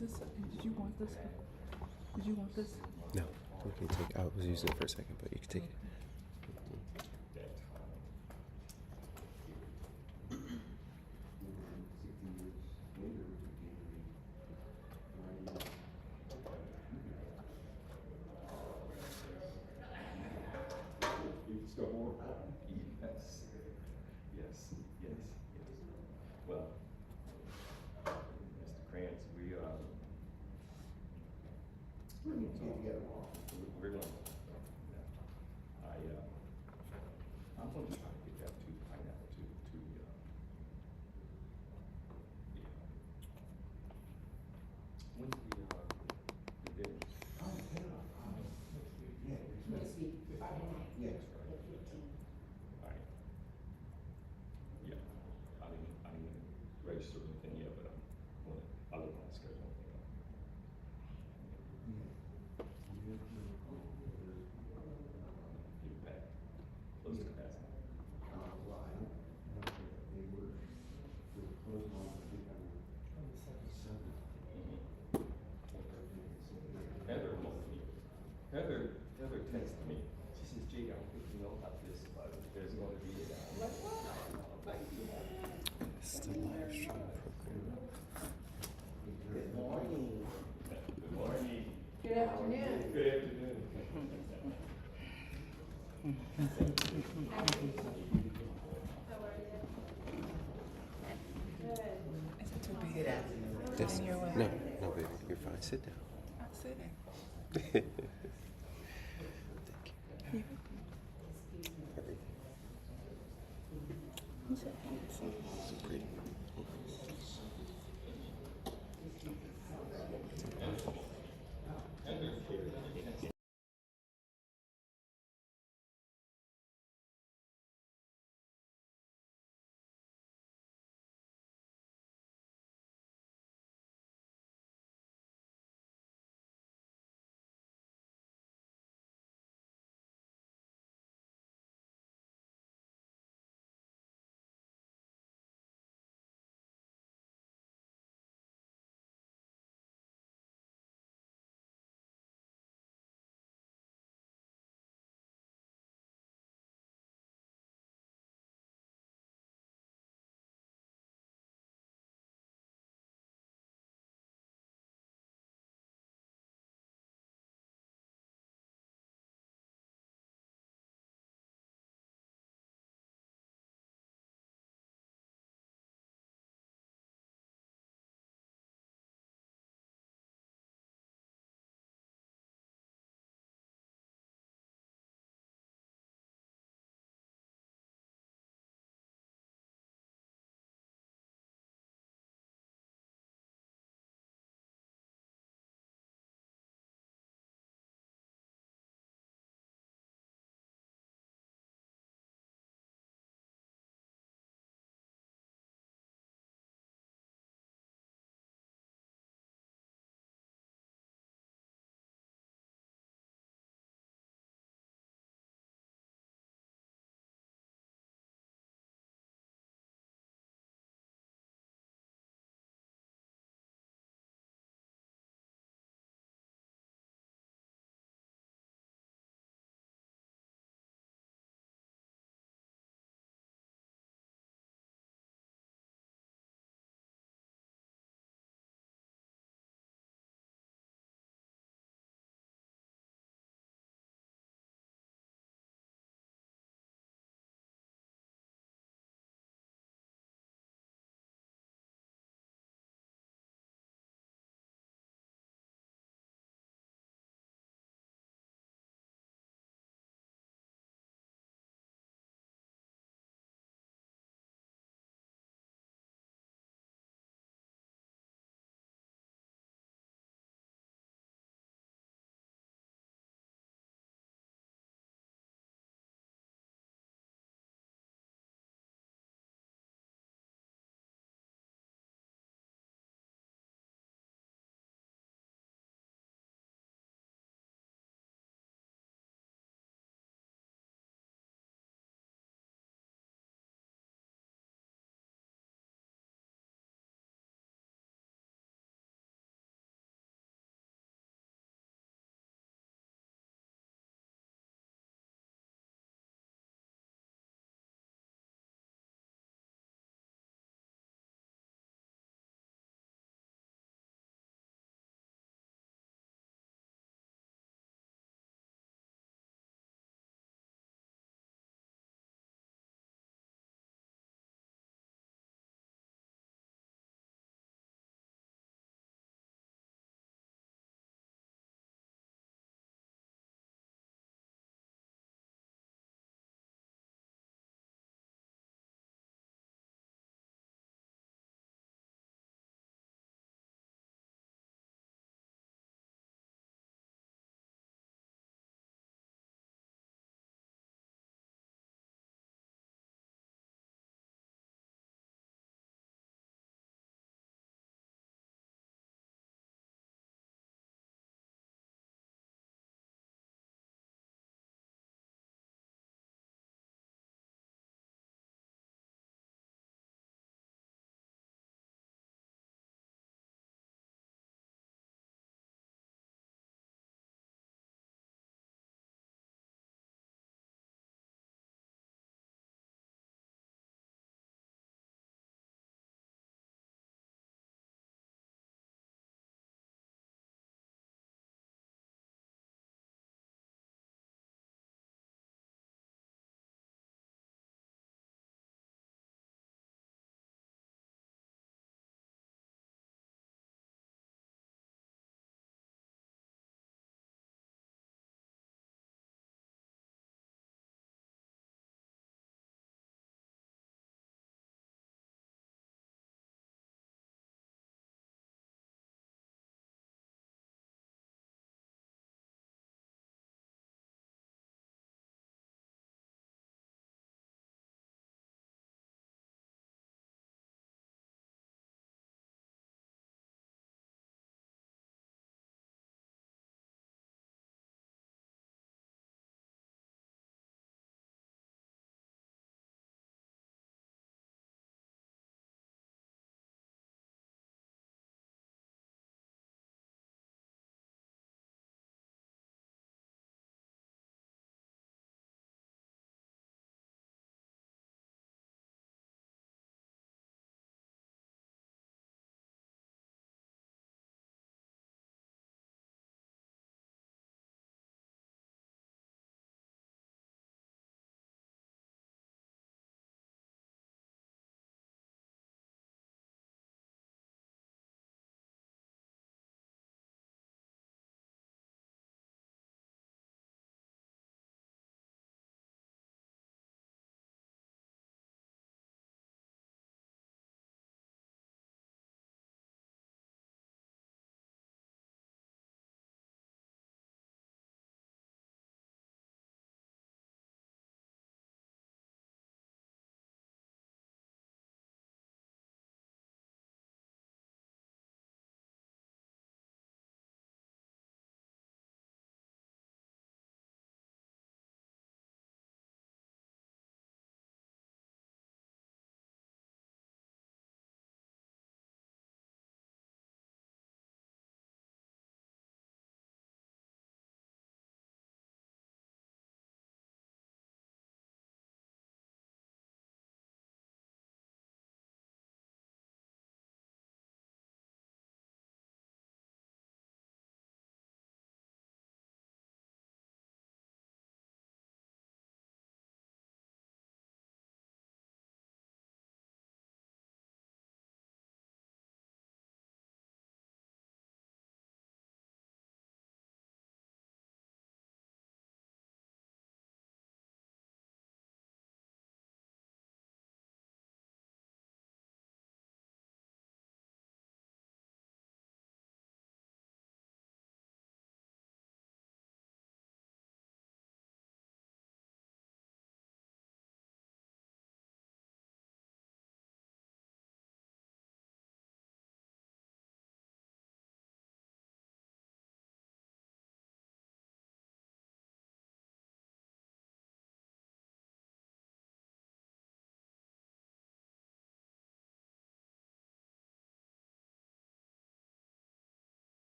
this? Did you want this? Did you want this? No, you can take it. I was using it for a second, but you can take it. Well, Mr. Krantz, we're going. I'm going to try to get that to pineapple to yeah. When's the dinner? Next week, Friday night. Yes. At 15. All right. Yeah, I didn't register anything yet, but I'll look on the schedule. You back, close to capacity. Heather texted me. She says, Jake, I don't think you know about this, but there's going to be a. I'm like, what? It's the live stream program. Good morning. Good morning. Good afternoon. Good afternoon. Is it too big? Good afternoon. This? In your way. No, no, baby, you're fine. Sit down. I'm sitting. Thank you. You. Everything. You said handsome. It's pretty.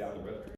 Down the road.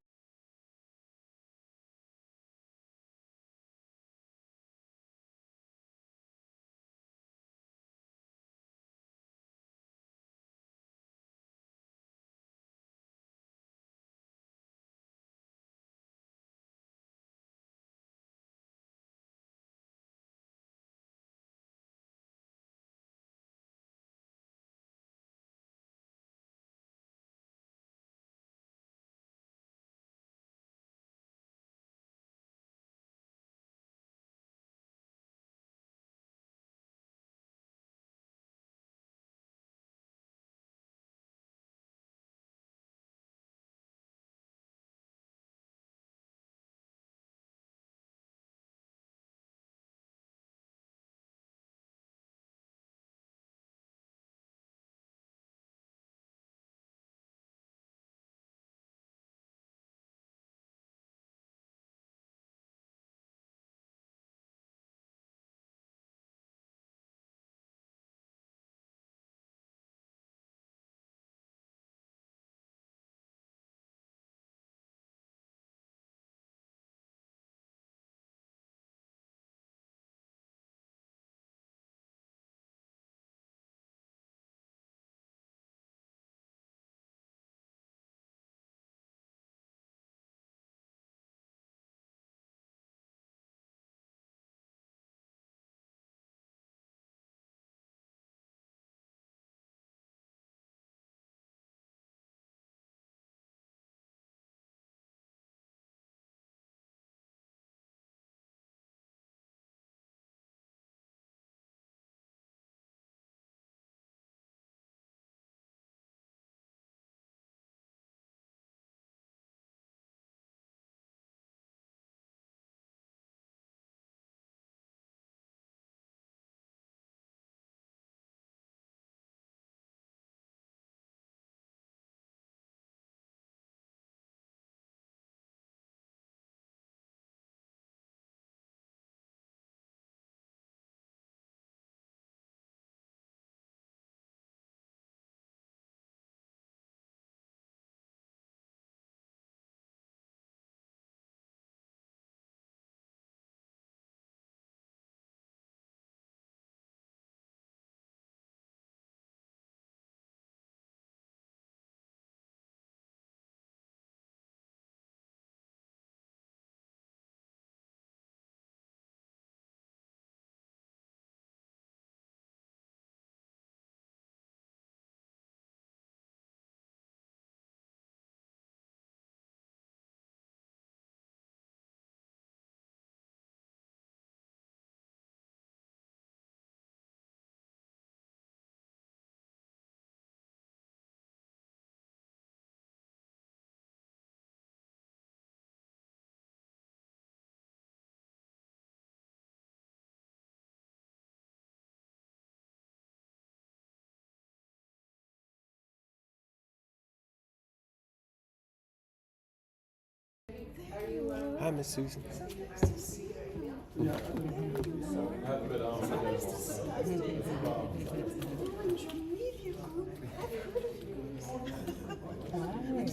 Hi, Miss Susan. Nice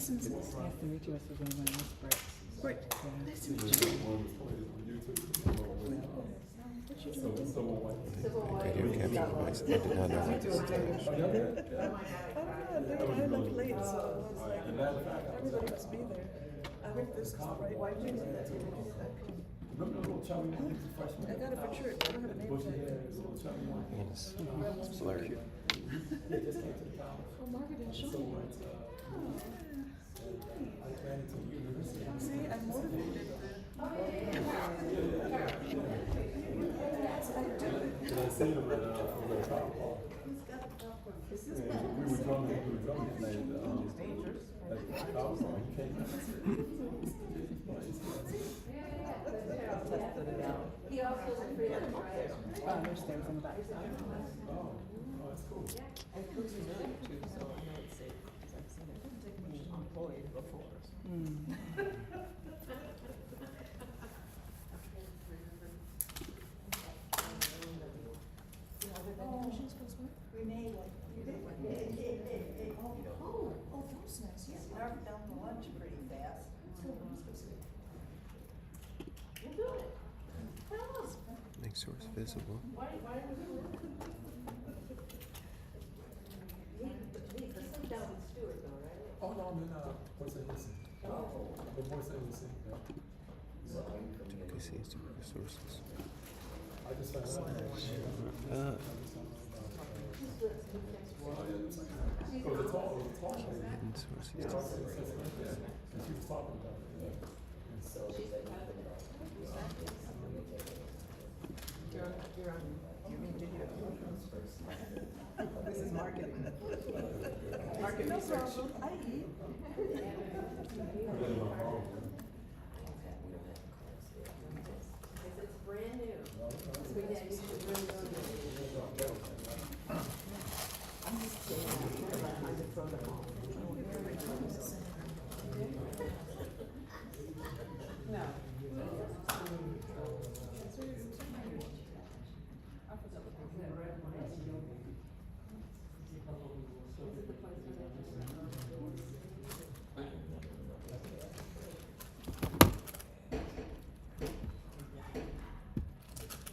to meet you. Great. Nice to meet you. Radio capture device. I did not know that this is I left late, so I was like, everybody must be there. I hope this is the right one. I got it for church. I don't have a name tag. It's blurry. Oh, Margaret didn't show me. See, I'm motivated. He also is free on Friday. There's stairs on the back side. And Cook's is earlier too, so I know it's safe, because I've seen it being employed before. Renee, like, oh, Narked down the lunch pretty fast. You're good. Tell us. Make source visible. Why was it? The sit down with Stuart though, right? Oh, no, I'm in, what's that, listen? Oh. The voice that listen, yeah. Typically see to resources. I just found out. Cause it's all, Hidden sources. and she was talking about it. You're on video. This is marketing. Market No research. problem. I eat. It's brand new. So yeah, you should really go to I'm just saying, I'm the protocol. No.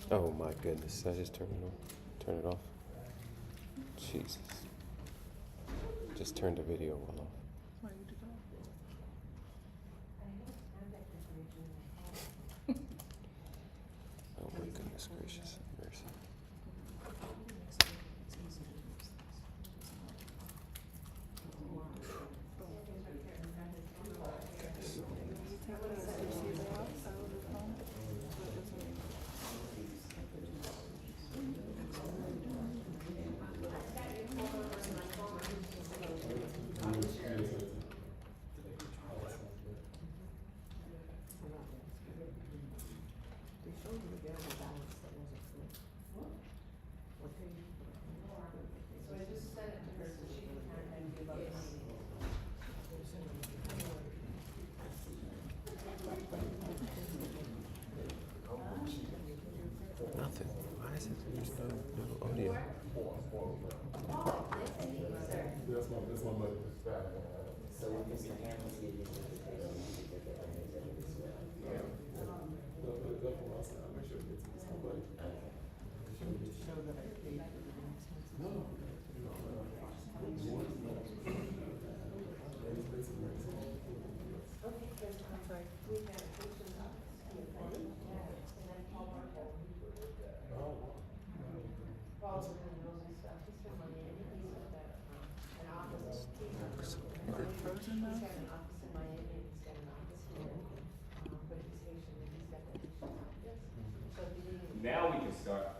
Oh my goodness, I just turned it on. Turn it off. Jesus. Just turned the video well off. Why you do that? Oh my goodness gracious. Mercy. They showed you the variable balance that wasn't full. What page? So I just sent it to her so she can contact you about the meeting. Nothing. Why is it? There's no audio. That's my mother. So we can see Herman see these That's what I said, I'll make sure it gets to somebody. Just show that I paid for the expenses. No. Okay, because I'm sorry, we had a person up, and then Paul Marco. Paul's been knows his stuff, he's from Miami, he's got that, an office. Is it frozen now? He's got an office in Miami, and he's got an office here, but he's Haitian, and he's got that Haitian office. So if you need. Now we can start.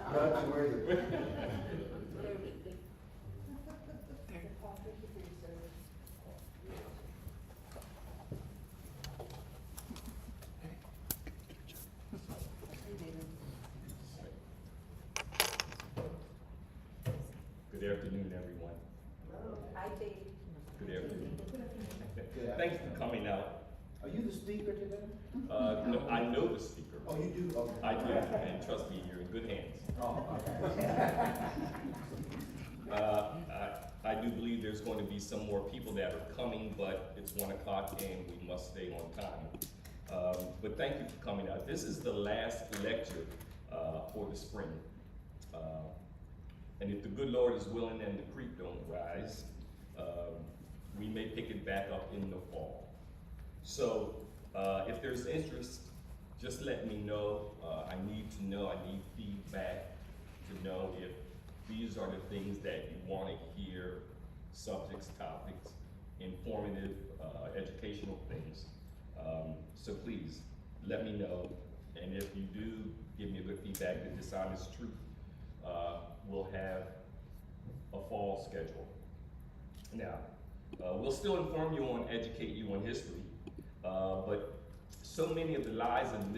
Not too worried. Paul, thank you for your service. Good afternoon, everyone. Hi, Dave. Good afternoon. Thanks for coming out. Are you the speaker today? No, I know the speaker. Oh, you do? Okay. I do, and trust me, you're in good hands. Oh, okay. I do believe there's going to be some more people that are coming, but it's 1 o'clock and we must stay on time. But thank you for coming out. This is the last lecture for the spring. And if the good Lord is willing and the creek don't rise, we may pick it back up in the fall. So if there's interest, just let me know. I need to know, I need feedback to know if these are the things that you want to hear, subjects, topics, informative, educational things. So please, let me know. And if you do give me a good feedback, the Dishonest Truth will have a fall schedule. Now, we'll still inform you on, educate you on history, but so many of the lies and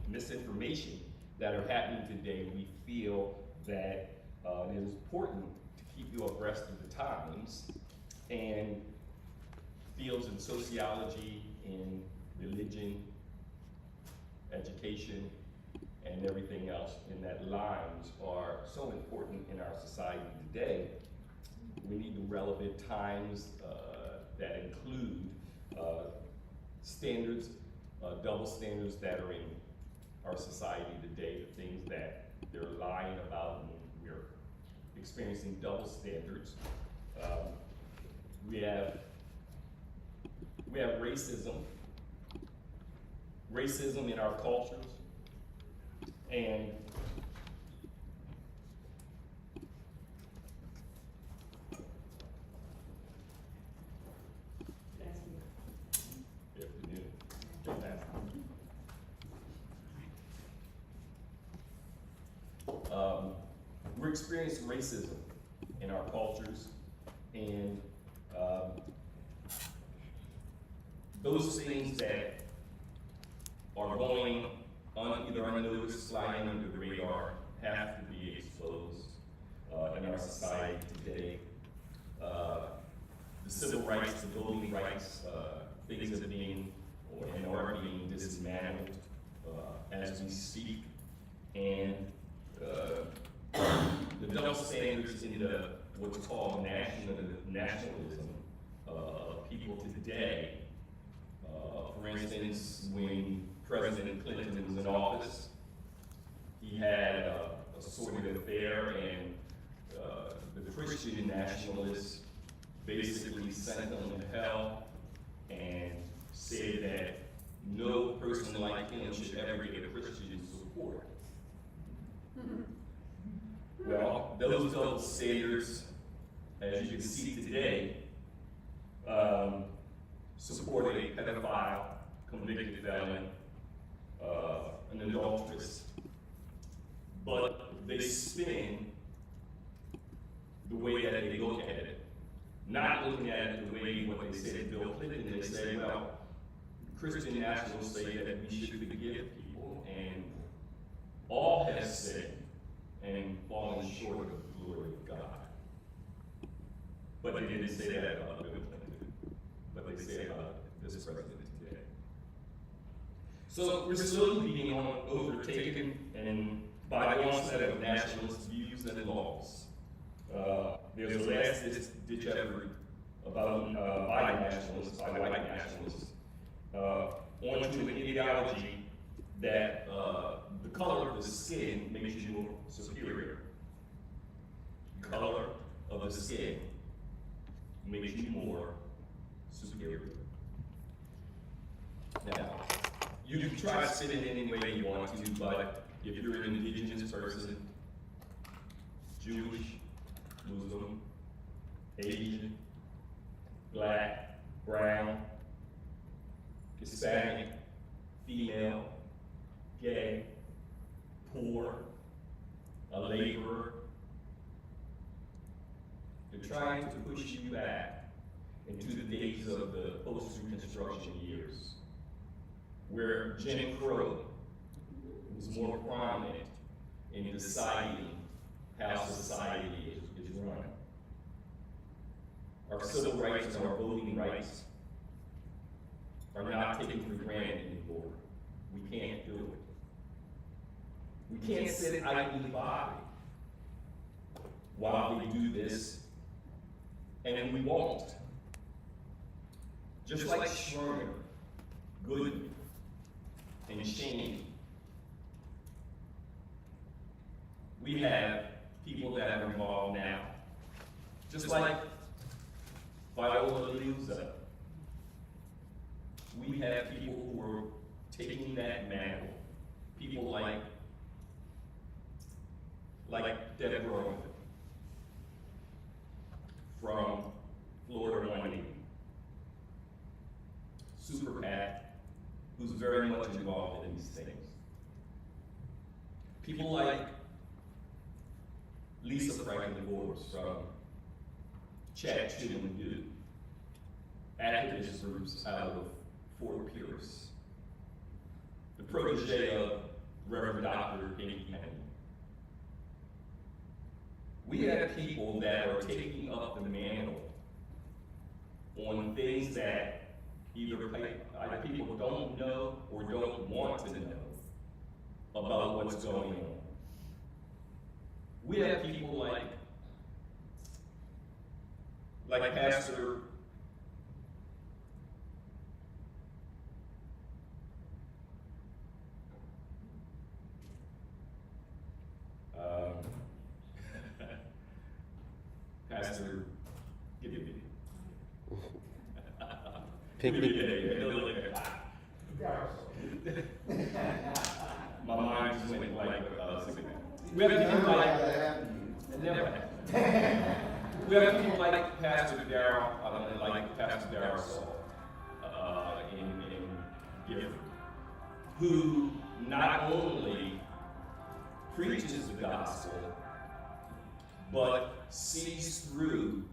misinformation that are happening today, we feel that it is important to keep you abreast of the times, and fields in sociology, in religion, education, and everything else in that lines are so important in our society today We need the relevant times that include standards, double standards that are in our society today, the things that they're lying about, and we're experiencing double standards. We have racism in our cultures, and we're experiencing racism in our cultures, and those things that are going either unnoticed, flying under the radar, have to be exposed in our society today. The civil rights, the voting rights, things that are being and are being dismantled as we speak, and the double standards in the what's called nationalism of people today. For instance, when President Clinton was in office, he had a sordid affair, and the Christian nationalists basically sent him to hell and said that no person like him should ever get a Christian support. Well, those double standards, as you can see today, support a pedophile, convicted felon, an adulteress, but they spin the way that they look at it. Not looking at it the way what they said Bill Clinton, they say, well, Christian nationalists say that we should forgive people, and all have sinned and fallen short of the glory of God. But they didn't say that about Bill Clinton, but they say about this president today. So we're slowly being overtaken and by the onset of nationalist views and laws. There's a last ditch effort about by nationalists, by white nationalists, onto an ideology that the color of the skin makes you more superior. The color of the skin makes you more superior. Now, you can try to fit it any way you want to, but if you're an indigenous person, Jewish, Muslim, Asian, black, brown, Hispanic, female, gay, poor, a laborer, they're trying to push you back into the days of the post-Reconstruction years, where Jim Crow was more prominent in deciding how society is run. Our civil rights and our voting rights are not taken for granted anymore. We can't do it. We can't sit idly by while they do this, and we won't. Just like Sherman, Goodman, and Cheney, we have people that are involved now. Just like Viola Liuzzo, we have people who are taking that mantle. People like Deborah from Florida Money, Super PAC, who's very much involved in these things. People like Lisa Franklin Forbes from Chat Chew and Do, activist groups out of Fort Pierce, the protege of Reverend Dr. Pinky Henry. We have people that are taking up the mantle on things that either people don't know or don't want to know about what's going on. We have people like like Pastor Pastor, give me Pinkley? My mind just went like, we have people like, never. We have people like Pastor Darrell, like Pastor Darrell Saul, in Gifford, who not only preaches the gospel, but sees through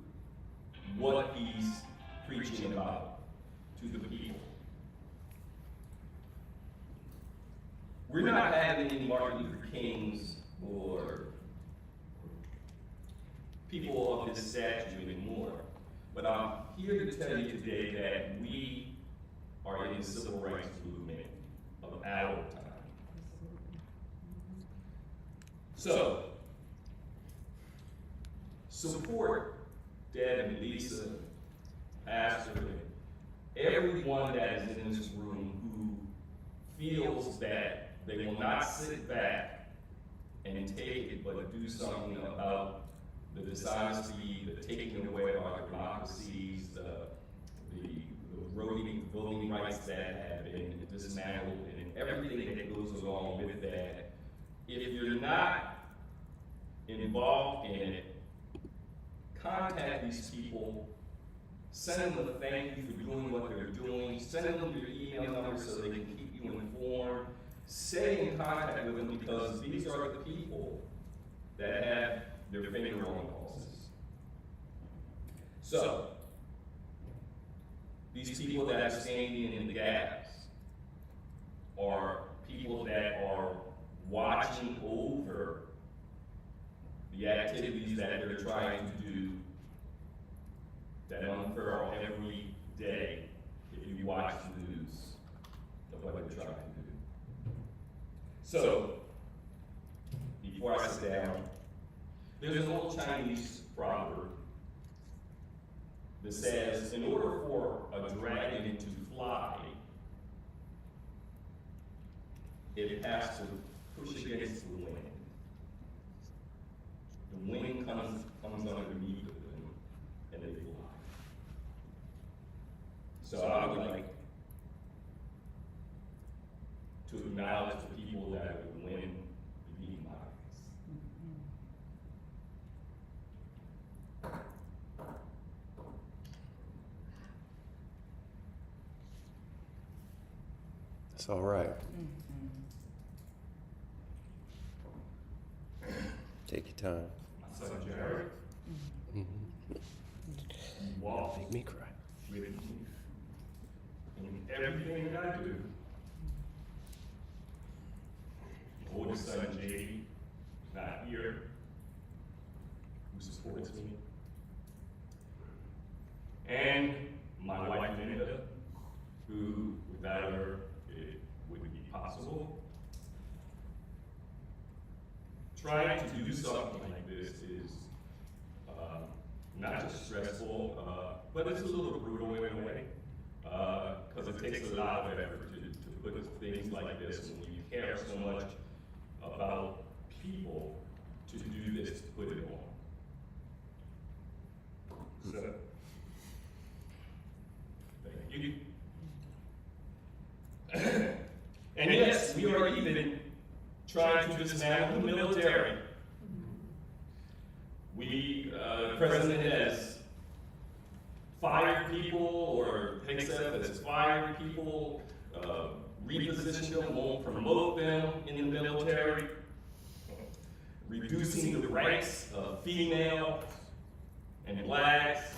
what he's preaching about to the people. We're not having any Martin Luther Kings or people of this stature anymore. But I'm here to tell you today that we are in the civil rights movement of our time. So, support Dad and Lisa, Pastor, and everyone that is in this room who feels that they will not sit back and take it, but do something about the dishonesty, the taking away of our democracies, the voting rights that have been dismantled, and everything that goes along with that. If you're not involved in it, contact these people, send them a thank you for doing what they're doing, send them your email number so they can keep you informed. Stay in contact with them because these are the people that have their finger on the pulses. So, these people that are standing in the gaps are people that are watching over the activities that they're trying to do that unfurl every day if you watch the news of what they're trying to do. So, before I sit down, there's an old Chinese proverb that says, in order for a dragon to fly, it has to push against the wind. The wind comes underneath of them, and they fly. So I would like to acknowledge the people that are the wind beneath my eyes. It's all right. Take your time. My son Jared, walks Make me cry. with me in everything that I do. My oldest son JD, not here, who supports me. And my wife Linda, who without her it wouldn't be possible. Trying to do something like this is not just stressful, but it's a little brutal in a way, because it takes a lot of effort to put things like this when you care so much about people to do this, to put it on. So, thank you. And yes, we are even trying to dismantle the military. We, the president has fired people or takes up as fired people, reposition them, won't promote them in the military, reducing the rights of females and blacks,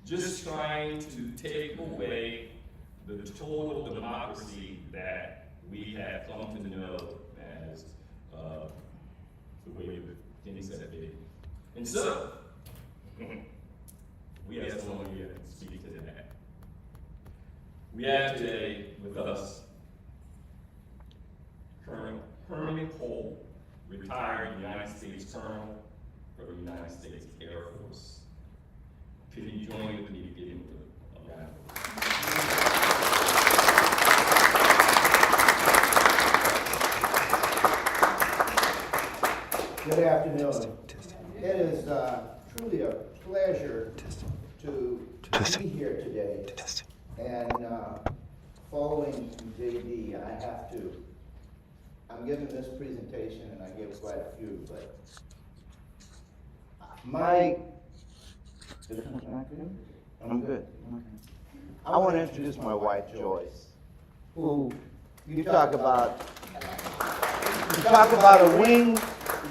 just trying to take away the total democracy that we have come to know as the way that things have been. And so, we have someone here to speak to that. We have today with us Colonel Herman, retired United States Colonel for the United States Air Force. Could you join with me to get him to allow? Good afternoon. It is truly a pleasure to be here today. And following JD, I'm giving this presentation, and I give quite a few, but I'm good. I want to introduce my wife, Joyce, who you talk about a wing,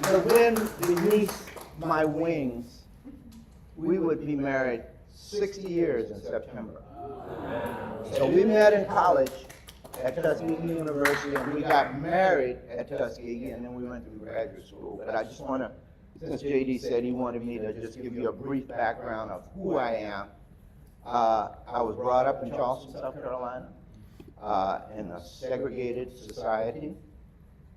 the wind beneath my wings. We would be married 60 years in September. So we met in college at Tuskegee University, and we got married at Tuskegee, and then we went to graduate school. But I just want to, since JD said he wanted me to just give you a brief background of who I am. I was brought up in Charleston, South Carolina, in a segregated society.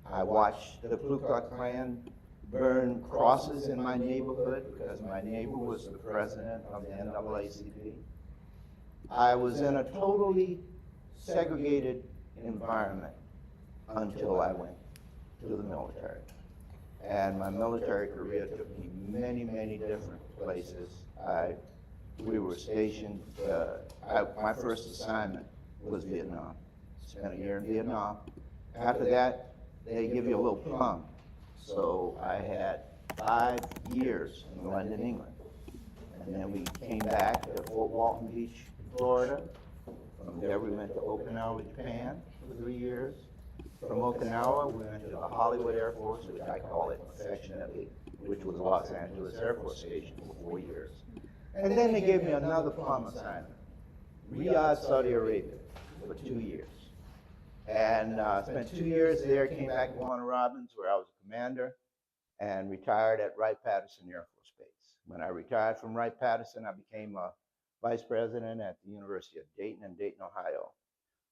I watched the Ku Klux Klan burn crosses in my neighborhood because my neighbor was the president of the NAACP. I was in a totally segregated environment until I went to the military. And my military career took me many, many different places. We were stationed, my first assignment was Vietnam. Spent a year in Vietnam. After that, they give you a little plum. So I had 5 years in London, England. And then we came back to Fort Walton Beach, Florida. From there we went to Okinawa, Japan for 3 years. From Okinawa, we went to the Hollywood Air Force, which I call it affectionately, which was Los Angeles Air Force Station for 4 years. And then they gave me another plum assignment, Riyadh, Saudi Arabia, for 2 years. And spent 2 years there, came back to Warner Robins, where I was a commander, and retired at Wright-Patterson Air Force Base. When I retired from Wright-Patterson, I became a vice president at the University of Dayton in Dayton, Ohio.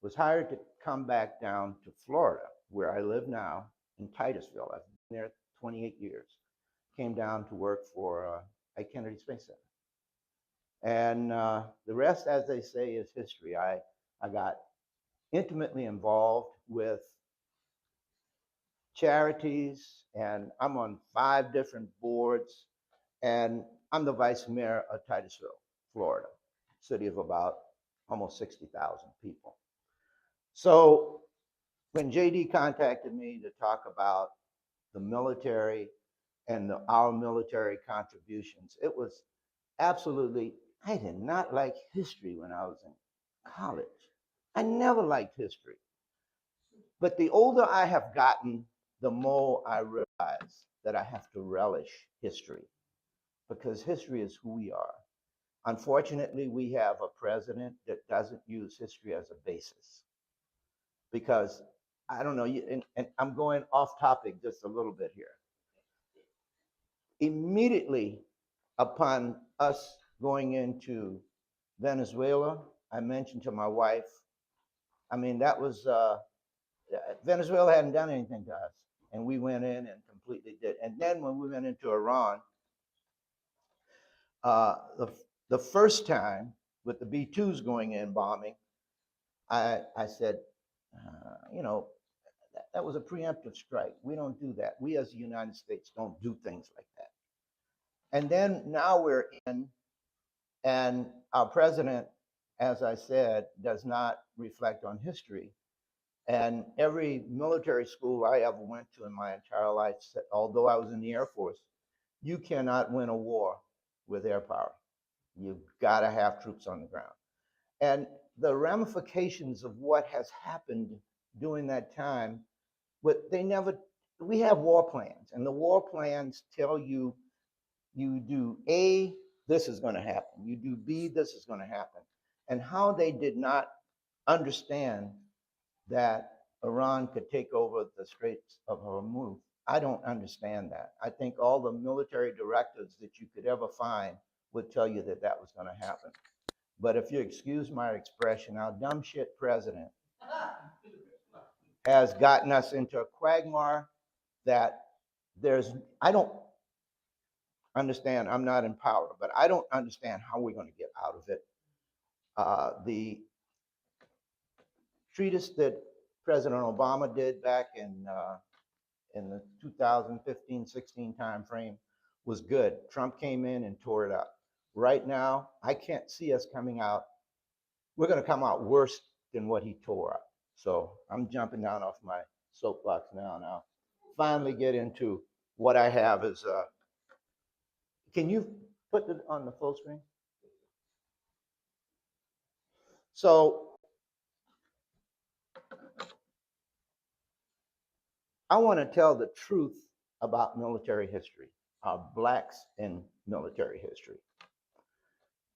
Was hired to come back down to Florida, where I live now, in Titusville. I've been there 28 years. Came down to work for Ike Kennedy Space Center. And the rest, as they say, is history. I got intimately involved with charities, and I'm on 5 different boards, and I'm the vice mayor of Titusville, Florida, city of about almost 60,000 people. So when JD contacted me to talk about the military and our military contributions, it was absolutely, I did not like history when I was in college. I never liked history. But the older I have gotten, the more I realize that I have to relish history, because history is who we are. Unfortunately, we have a president that doesn't use history as a basis. Because, I don't know, and I'm going off topic just a little bit here. Immediately upon us going into Venezuela, I mentioned to my wife, I mean, that was, Venezuela hadn't done anything to us. And we went in and completely did. And then when we went into Iran, the first time with the B-2s going in bombing, I said, you know, that was a preemptive strike. We don't do that. We as the United States don't do things like that. And then now we're in, and our president, as I said, does not reflect on history. And every military school I ever went to in my entire life said, although I was in the Air Force, you cannot win a war with air power. You've got to have troops on the ground. And the ramifications of what has happened during that time, we have war plans, and the war plans tell you, you do A, this is going to happen. You do B, this is going to happen. And how they did not understand that Iran could take over the Straits of Hormuz, I don't understand that. I think all the military directives that you could ever find would tell you that that was going to happen. But if you excuse my expression, our dumb shit president has gotten us into a quagmire that understand I'm not in power, but I don't understand how we're going to get out of it. The treatise that President Obama did back in the 2015-16 timeframe was good. Trump came in and tore it up. Right now, I can't see us coming out. We're going to come out worse than what he tore up. So I'm jumping down off my soapbox now. Now, finally get into what I have is. Can you put it on the full screen? So I want to tell the truth about military history, blacks in military history.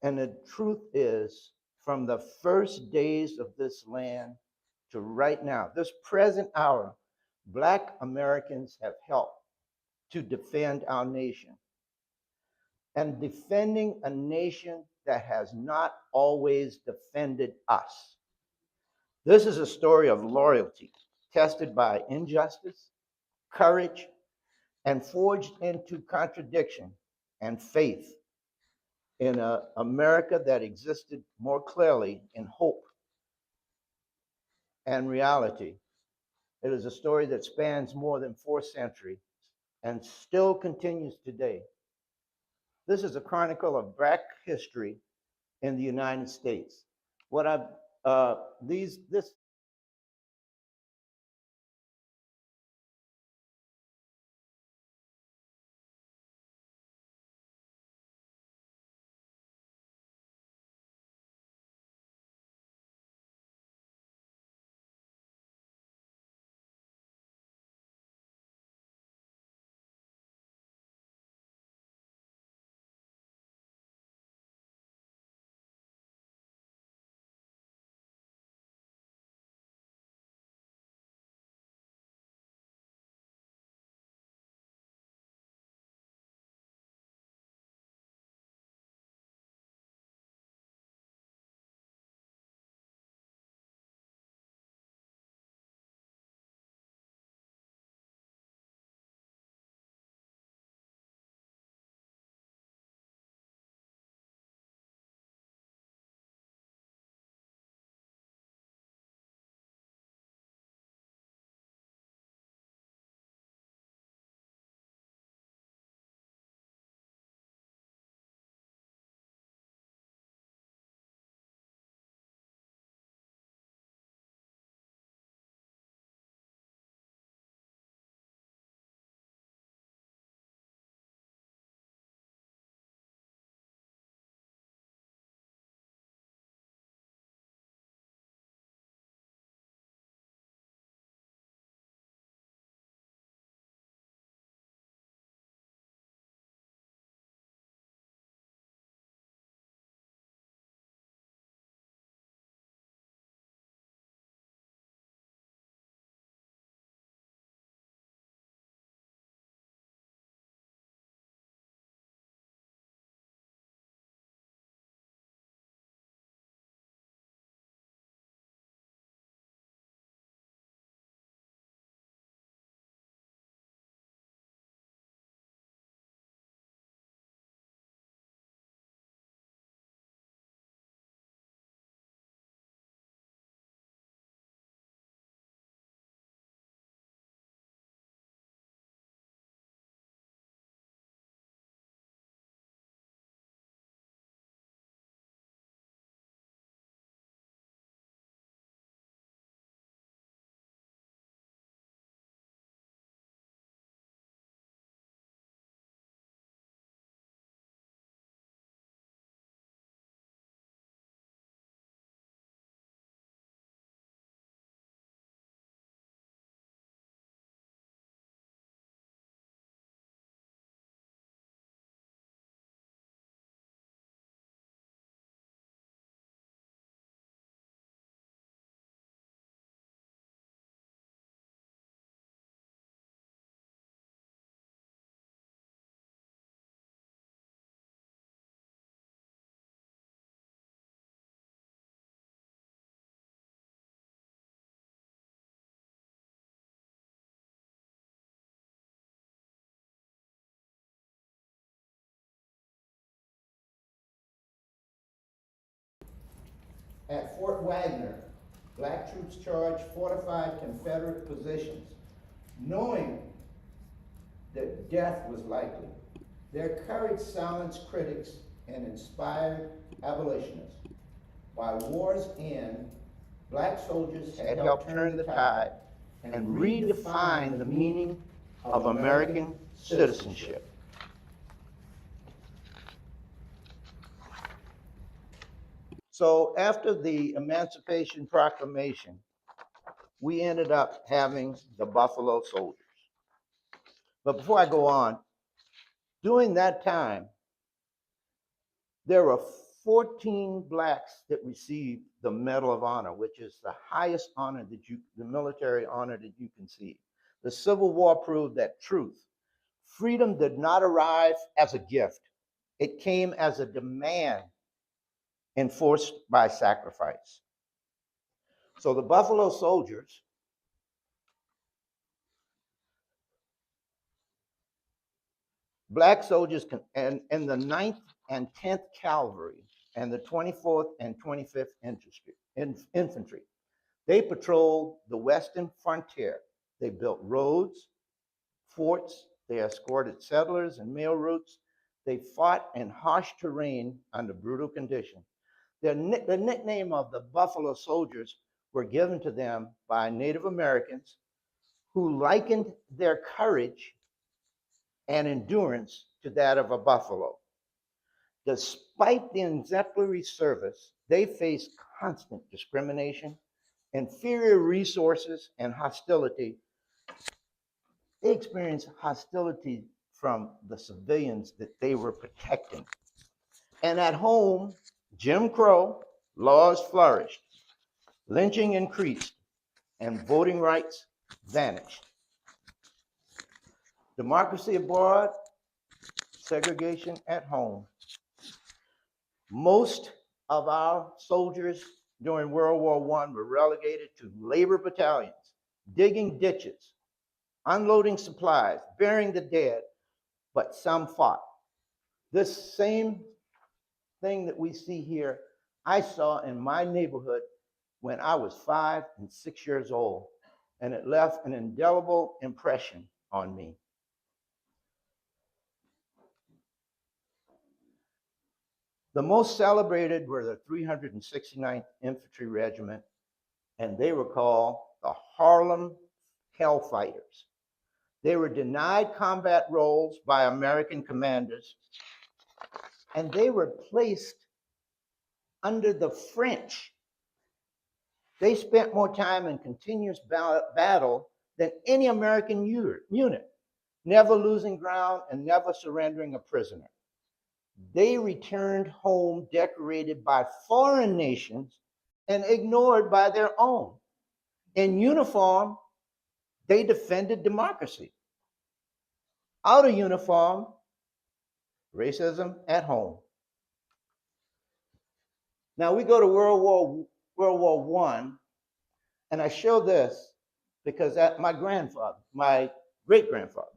And the truth is, from the first days of this land to right now, this present hour, black Americans have helped to defend our nation. And defending a nation that has not always defended us. This is a story of loyalty, tested by injustice, courage, and forged into contradiction and faith in an America that existed more clearly in hope and reality. It is a story that spans more than 4 centuries and still continues today. This is a chronicle of black history in the United States. What I've this At Fort Wagner, black troops charged fortified Confederate positions, knowing that death was likely. Their courage silenced critics and inspired abolitionists. By war's end, black soldiers had helped turn the tide and redefine the meaning of American citizenship. So after the Emancipation Proclamation, we ended up having the Buffalo Soldiers. But before I go on, during that time, there were 14 blacks that received the Medal of Honor, which is the highest honor the military honor that you can see. The Civil War proved that truth. Freedom did not arrive as a gift. It came as a demand enforced by sacrifice. So the Buffalo Soldiers black soldiers and the 9th and 10th Cavalry and the 24th and 25th Infantry. They patrolled the western frontier. They built roads, forts, they escorted settlers and mail routes. They fought in harsh terrain under brutal conditions. The nickname of the Buffalo Soldiers were given to them by Native Americans who likened their courage and endurance to that of a buffalo. Despite the exemplary service, they faced constant discrimination, inferior resources, and hostility. They experienced hostility from the civilians that they were protecting. And at home, Jim Crow laws flourished, lynching increased, and voting rights vanished. Democracy abroad, segregation at home. Most of our soldiers during World War I were relegated to labor battalions, digging ditches, unloading supplies, burying the dead, but some fought. This same thing that we see here, I saw in my neighborhood when I was 5 and 6 years old, and it left an indelible impression on me. The most celebrated were the 369th Infantry Regiment, and they were called the Harlem Hellfighters. They were denied combat roles by American commanders, and they were placed under the French. They spent more time in continuous battle than any American unit, never losing ground and never surrendering a prisoner. They returned home decorated by foreign nations and ignored by their own. In uniform, they defended democracy. Out of uniform, racism at home. Now we go to World War I, and I show this because my great-grandfather,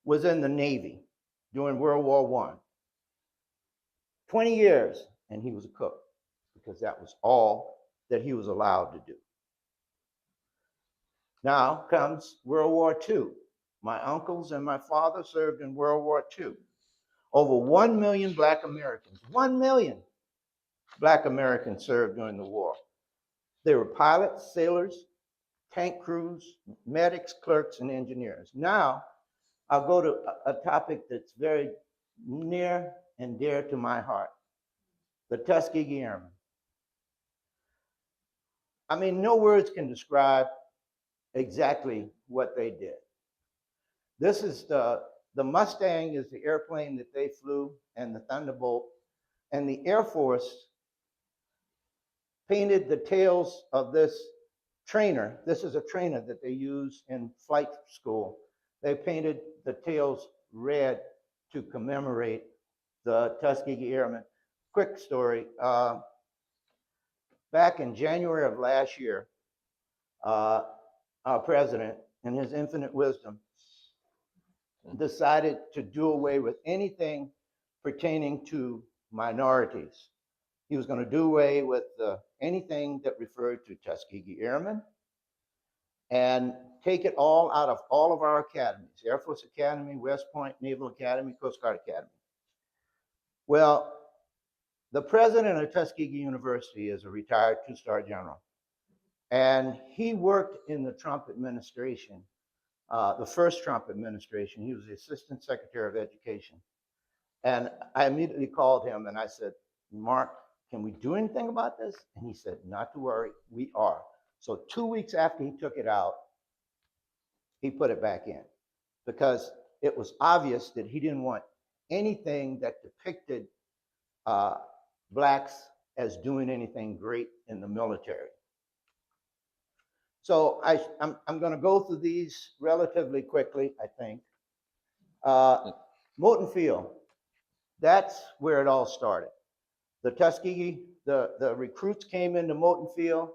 was in the Navy during World War I. 20 years, and he was a cook because that was all that he was allowed to do. Now comes World War II. My uncles and my father served in World War II. Over 1 million Black Americans, 1 million Black Americans served during the war. They were pilots, sailors, tank crews, medics, clerks, and engineers. Now, I'll go to a topic that's very near and dear to my heart, the Tuskegee Airmen. I mean, no words can describe exactly what they did. This is the Mustang is the airplane that they flew, and the Thunderbolt, and the Air Force painted the tails of this trainer. This is a trainer that they use in flight school. They painted the tails red to commemorate the Tuskegee Airmen. Quick story. Back in January of last year, our president, in his infinite wisdom, decided to do away with anything pertaining to minorities. He was going to do away with anything that referred to Tuskegee Airmen and take it all out of all of our academies, Air Force Academy, West Point, Naval Academy, Coast Guard Academy. Well, the president of Tuskegee University is a retired two-star general. And he worked in the Trump administration, the first Trump administration. He was the Assistant Secretary of Education. And I immediately called him and I said, Mark, can we do anything about this? And he said, not to worry, we are. So 2 weeks after he took it out, he put it back in because it was obvious that he didn't want anything that depicted blacks as doing anything great in the military. So I'm going to go through these relatively quickly, I think. Moulton Field, that's where it all started. The Tuskegee, the recruits came into Moulton Field.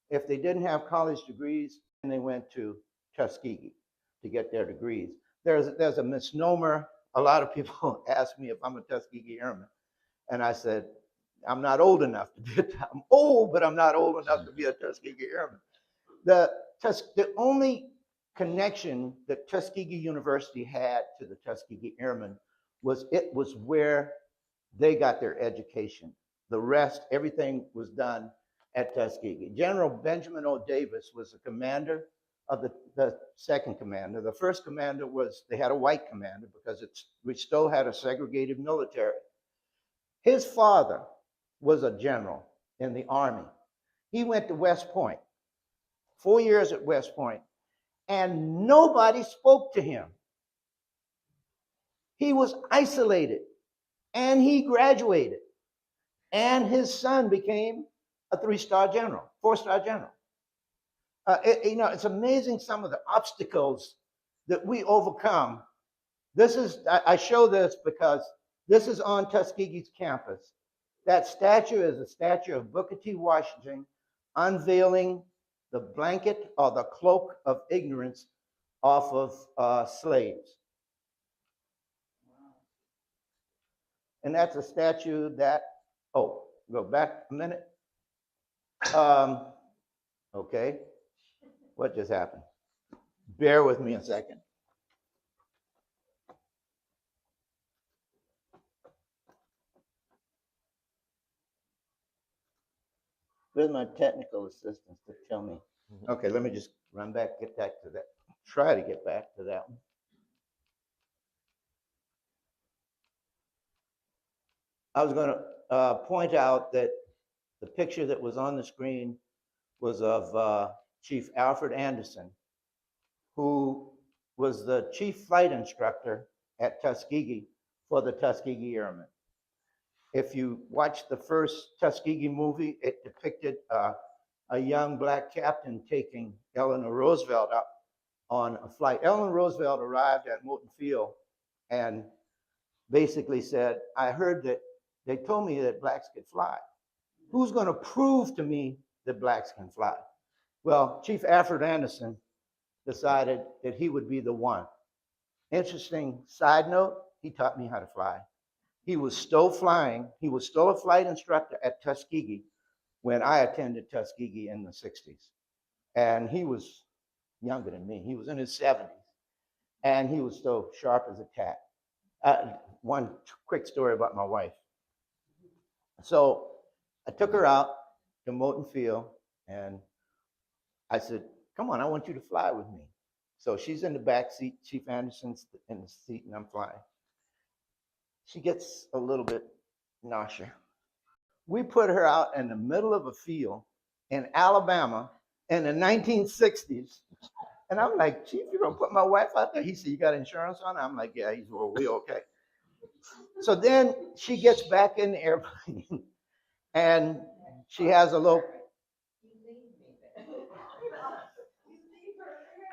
If they didn't have college degrees, then they went to Tuskegee to get their degrees. There's a misnomer. A lot of people ask me if I'm a Tuskegee Airman. And I said, I'm not old enough to be I'm old, but I'm not old enough to be a Tuskegee Airman. The only connection that Tuskegee University had to the Tuskegee Airmen was it was where they got their education. The rest, everything was done at Tuskegee. General Benjamin O. Davis was the commander of the second commander. The first commander they had a white commander because we still had a segregated military. His father was a general in the Army. He went to West Point, 4 years at West Point, and nobody spoke to him. He was isolated, and he graduated, and his son became a 3-star general, 4-star general. It's amazing some of the obstacles that we overcome. I show this because this is on Tuskegee's campus. That statue is a statue of Booker T. Washington unveiling the blanket or the cloak of ignorance off of slaves. And that's a statue that, go back a minute. Okay, what just happened? Bear with me a second. Where's my technical assistants to tell me? Okay, let me just run back, get back to that. Try to get back to that one. I was going to point out that the picture that was on the screen was of Chief Alfred Anderson, who was the chief flight instructor at Tuskegee for the Tuskegee Airmen. If you watch the first Tuskegee movie, it depicted a young black captain taking Eleanor Roosevelt up on a flight. Eleanor Roosevelt arrived at Moulton Field and basically said, I heard that they told me that blacks could fly. Who's going to prove to me that blacks can fly? Well, Chief Alfred Anderson decided that he would be the one. Interesting side note, he taught me how to fly. He was still flying. He was still a flight instructor at Tuskegee when I attended Tuskegee in the 60s. And he was younger than me. He was in his 70s. And he was still sharp as a tack. One quick story about my wife. So I took her out to Moulton Field, and I said, come on, I want you to fly with me. So she's in the back seat. Chief Anderson's in the seat, and I'm flying. She gets a little bit nauseous. We put her out in the middle of a field in Alabama in the 1960s. And I'm like, Chief, you're going to put my wife out there? He said, you got insurance on her? I'm like, yeah. He said, well, we okay. So then she gets back in the airplane, and she has a little...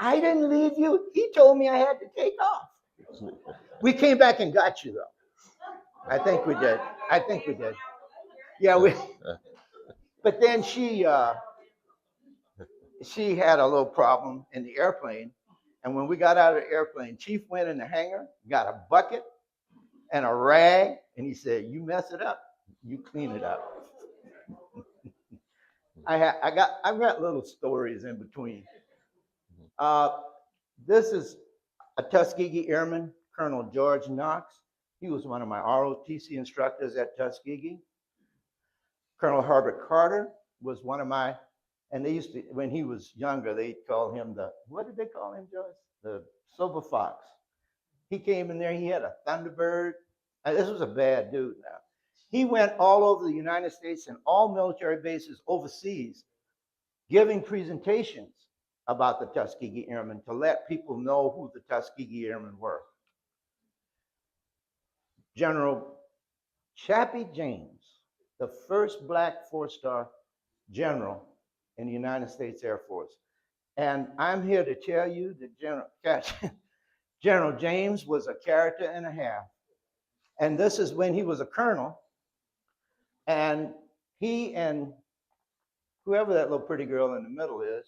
I didn't leave you. He told me I had to take off. We came back and got you, though. I think we did. Yeah, but then she had a little problem in the airplane. And when we got out of the airplane, Chief went in the hangar, got a bucket and a rag, and he said, you mess it up, you clean it up. I've got little stories in between. This is a Tuskegee Airman, Colonel George Knox. He was one of my ROTC instructors at Tuskegee. Colonel Herbert Carter was one of my, and they used to, when he was younger, they called him what did they call him, Joyce? The Silver Fox. He came in there, he had a Thunderbird. This was a bad dude now. He went all over the United States and all military bases overseas giving presentations about the Tuskegee Airmen to let people know who the Tuskegee Airmen were. General Chappie James, the first black four-star general in the United States Air Force. And I'm here to tell you that General James was a character and a half. And this is when he was a colonel. And he and whoever that little pretty girl in the middle is,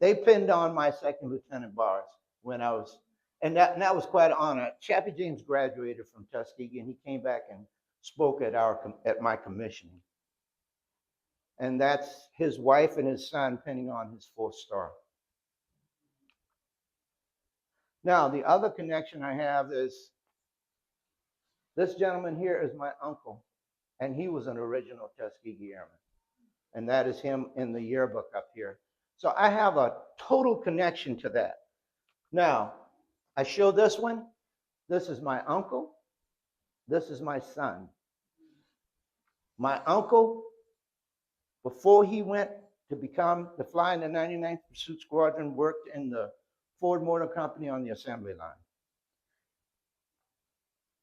they pinned on my second lieutenant bars when I was, and that was quite an honor. Chappie James graduated from Tuskegee, and he came back and spoke at my commissioning. And that's his wife and his son pinning on his 4th star. Now, the other connection I have is this gentleman here is my uncle, and he was an original Tuskegee Airman. And that is him in the yearbook up here. So I have a total connection to that. Now, I show this one. This is my uncle. This is my son. My uncle, before he went to fly in the 99th Pursuit Squadron, worked in the Ford Motor Company on the assembly line.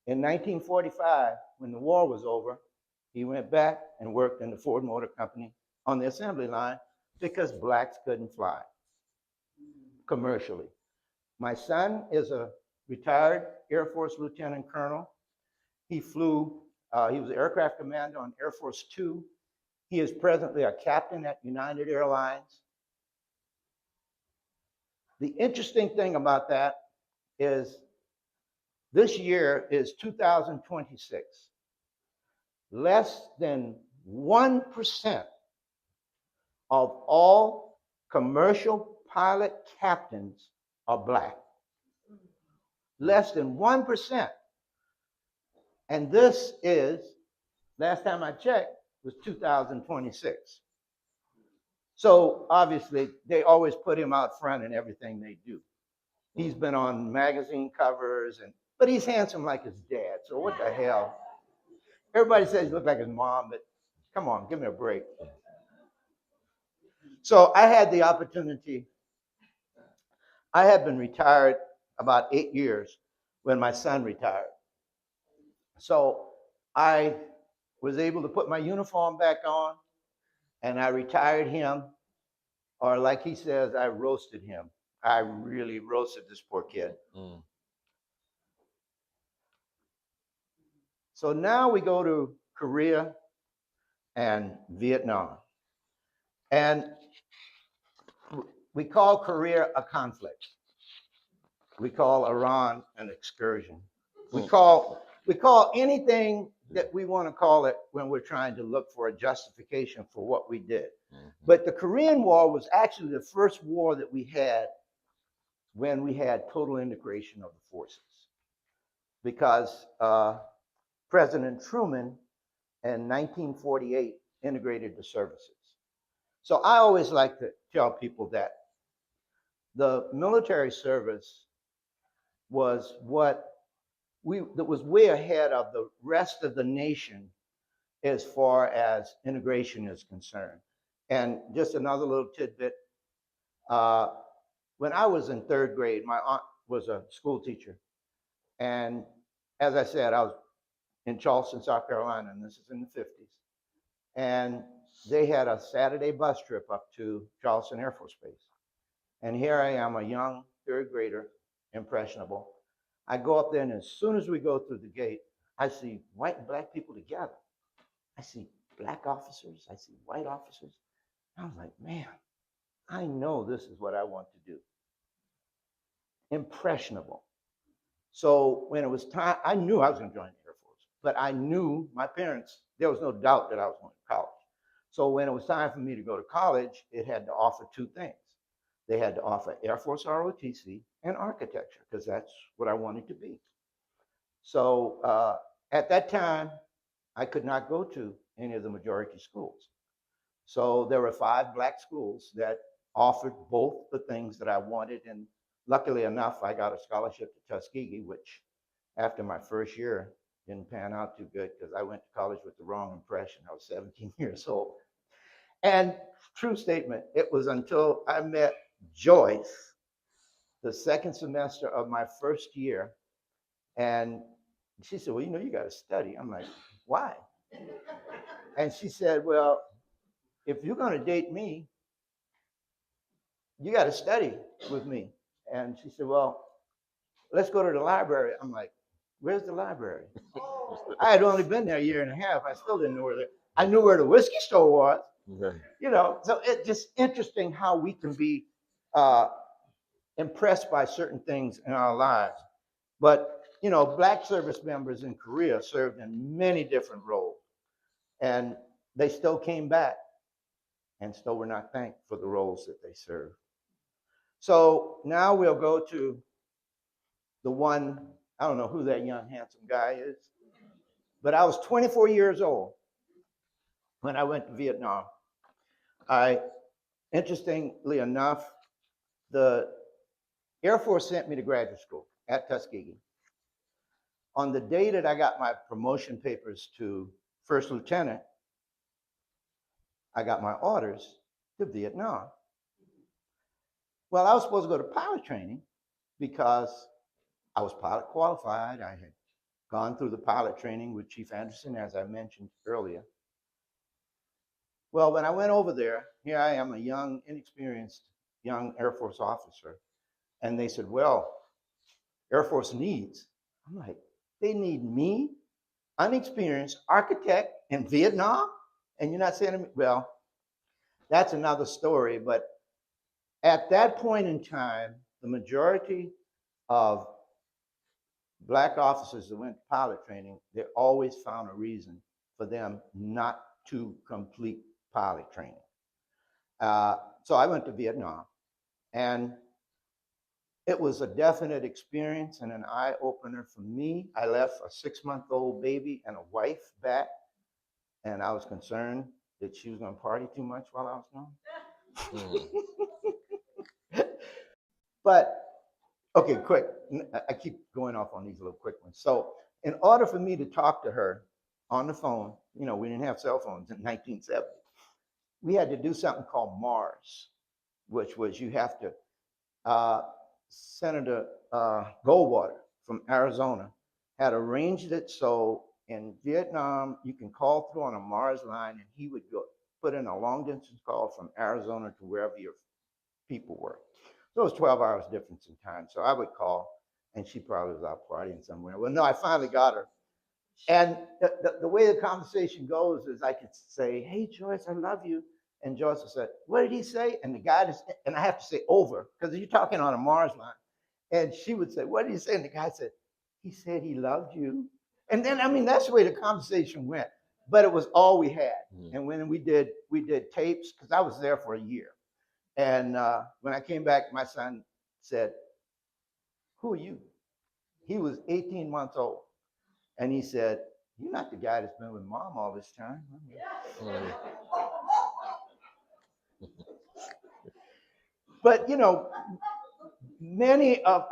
In 1945, when the war was over, he went back and worked in the Ford Motor Company on the assembly line because blacks couldn't fly commercially. My son is a retired Air Force Lieutenant Colonel. He flew, he was an aircraft commander on Air Force 2. He is presently a captain at United Airlines. The interesting thing about that is this year is 2026. Less than 1% of all commercial pilot captains are black. Less than 1%. And this is, last time I checked, was 2026. So obviously, they always put him out front in everything they do. He's been on magazine covers, but he's handsome like his dad, so what the hell? Everybody says he looks like his mom, but come on, give me a break. So I had the opportunity. I had been retired about 8 years when my son retired. So I was able to put my uniform back on, and I retired him, or like he says, I roasted him. I really roasted this poor kid. So now we go to Korea and Vietnam. And we call Korea a conflict. We call Iran an excursion. We call anything that we want to call it when we're trying to look for a justification for what we did. But the Korean War was actually the first war that we had when we had total integration of the forces. Because President Truman in 1948 integrated the services. So I always like to tell people that the military service was that was way ahead of the rest of the nation as far as integration is concerned. And just another little tidbit, when I was in 3rd grade, my aunt was a school teacher. And as I said, I was in Charleston, South Carolina, and this is in the 50s. And they had a Saturday bus trip up to Charleston Air Force Base. And here I am, a young 3rd grader, impressionable. I go up there, and as soon as we go through the gate, I see white and black people together. I see black officers, I see white officers. I was like, man, I know this is what I want to do. Impressionable. So when it was time, I knew I was going to join the Air Force, but I knew my parents, there was no doubt that I was going to college. So when it was time for me to go to college, it had to offer two things. They had to offer Air Force ROTC and architecture, because that's what I wanted to be. So at that time, I could not go to any of the majority schools. So there were 5 black schools that offered both the things that I wanted. And luckily enough, I got a scholarship to Tuskegee, which after my first year didn't pan out too good because I went to college with the wrong impression. I was 17 years old. And true statement, it was until I met Joyce the second semester of my first year. And she said, well, you know, you got to study. I'm like, why? And she said, well, if you're going to date me, you got to study with me. And she said, well, let's go to the library. I'm like, where's the library? I had only been there a year and a half. I still didn't know where I knew where the whiskey store was. Right. You know, so it's just interesting how we can be impressed by certain things in our lives. But, you know, black service members in Korea served in many different roles. And they still came back and still were not thanked for the roles that they served. So now we'll go to the one, I don't know who that young, handsome guy is, but I was 24 years old when I went to Vietnam. Interestingly enough, the Air Force sent me to graduate school at Tuskegee. On the day that I got my promotion papers to first lieutenant, I got my orders to Vietnam. Well, I was supposed to go to pilot training because I was pilot qualified. I had gone through the pilot training with Chief Anderson, as I mentioned earlier. Well, when I went over there, here I am, a young, inexperienced young Air Force officer. And they said, well, Air Force needs. I'm like, they need me, unexperienced architect in Vietnam? And you're not saying to me, well, that's another story. But at that point in time, the majority of black officers that went to pilot training, they always found a reason for them not to complete pilot training. So I went to Vietnam, and it was a definite experience and an eye-opener for me. I left a 6-month-old baby and a wife back, and I was concerned that she was going to party too much while I was gone. But, okay, quick. I keep going off on these little quick ones. So in order for me to talk to her on the phone, you know, we didn't have cell phones in 1970. We had to do something called Mars, which was you have to, Senator Goldwater from Arizona had arranged it so in Vietnam, you can call through on a Mars line and he would go put in a long distance call from Arizona to wherever your people were. So it was 12 hours difference in time. So I would call and she probably was out partying somewhere. Well, no, I finally got her. And the way the conversation goes is I could say, hey, Joyce, I love you. And Joyce would say, what did he say? And the guy just, and I have to say over, because you're talking on a Mars line. And she would say, what did he say? And the guy said, he said he loved you. And then, I mean, that's the way the conversation went. But it was all we had. And when we did tapes, because I was there for a year. And when I came back, my son said, who are you? He was 18 months old. And he said, you're not the guy that's been with mom all this time. But, you know, many of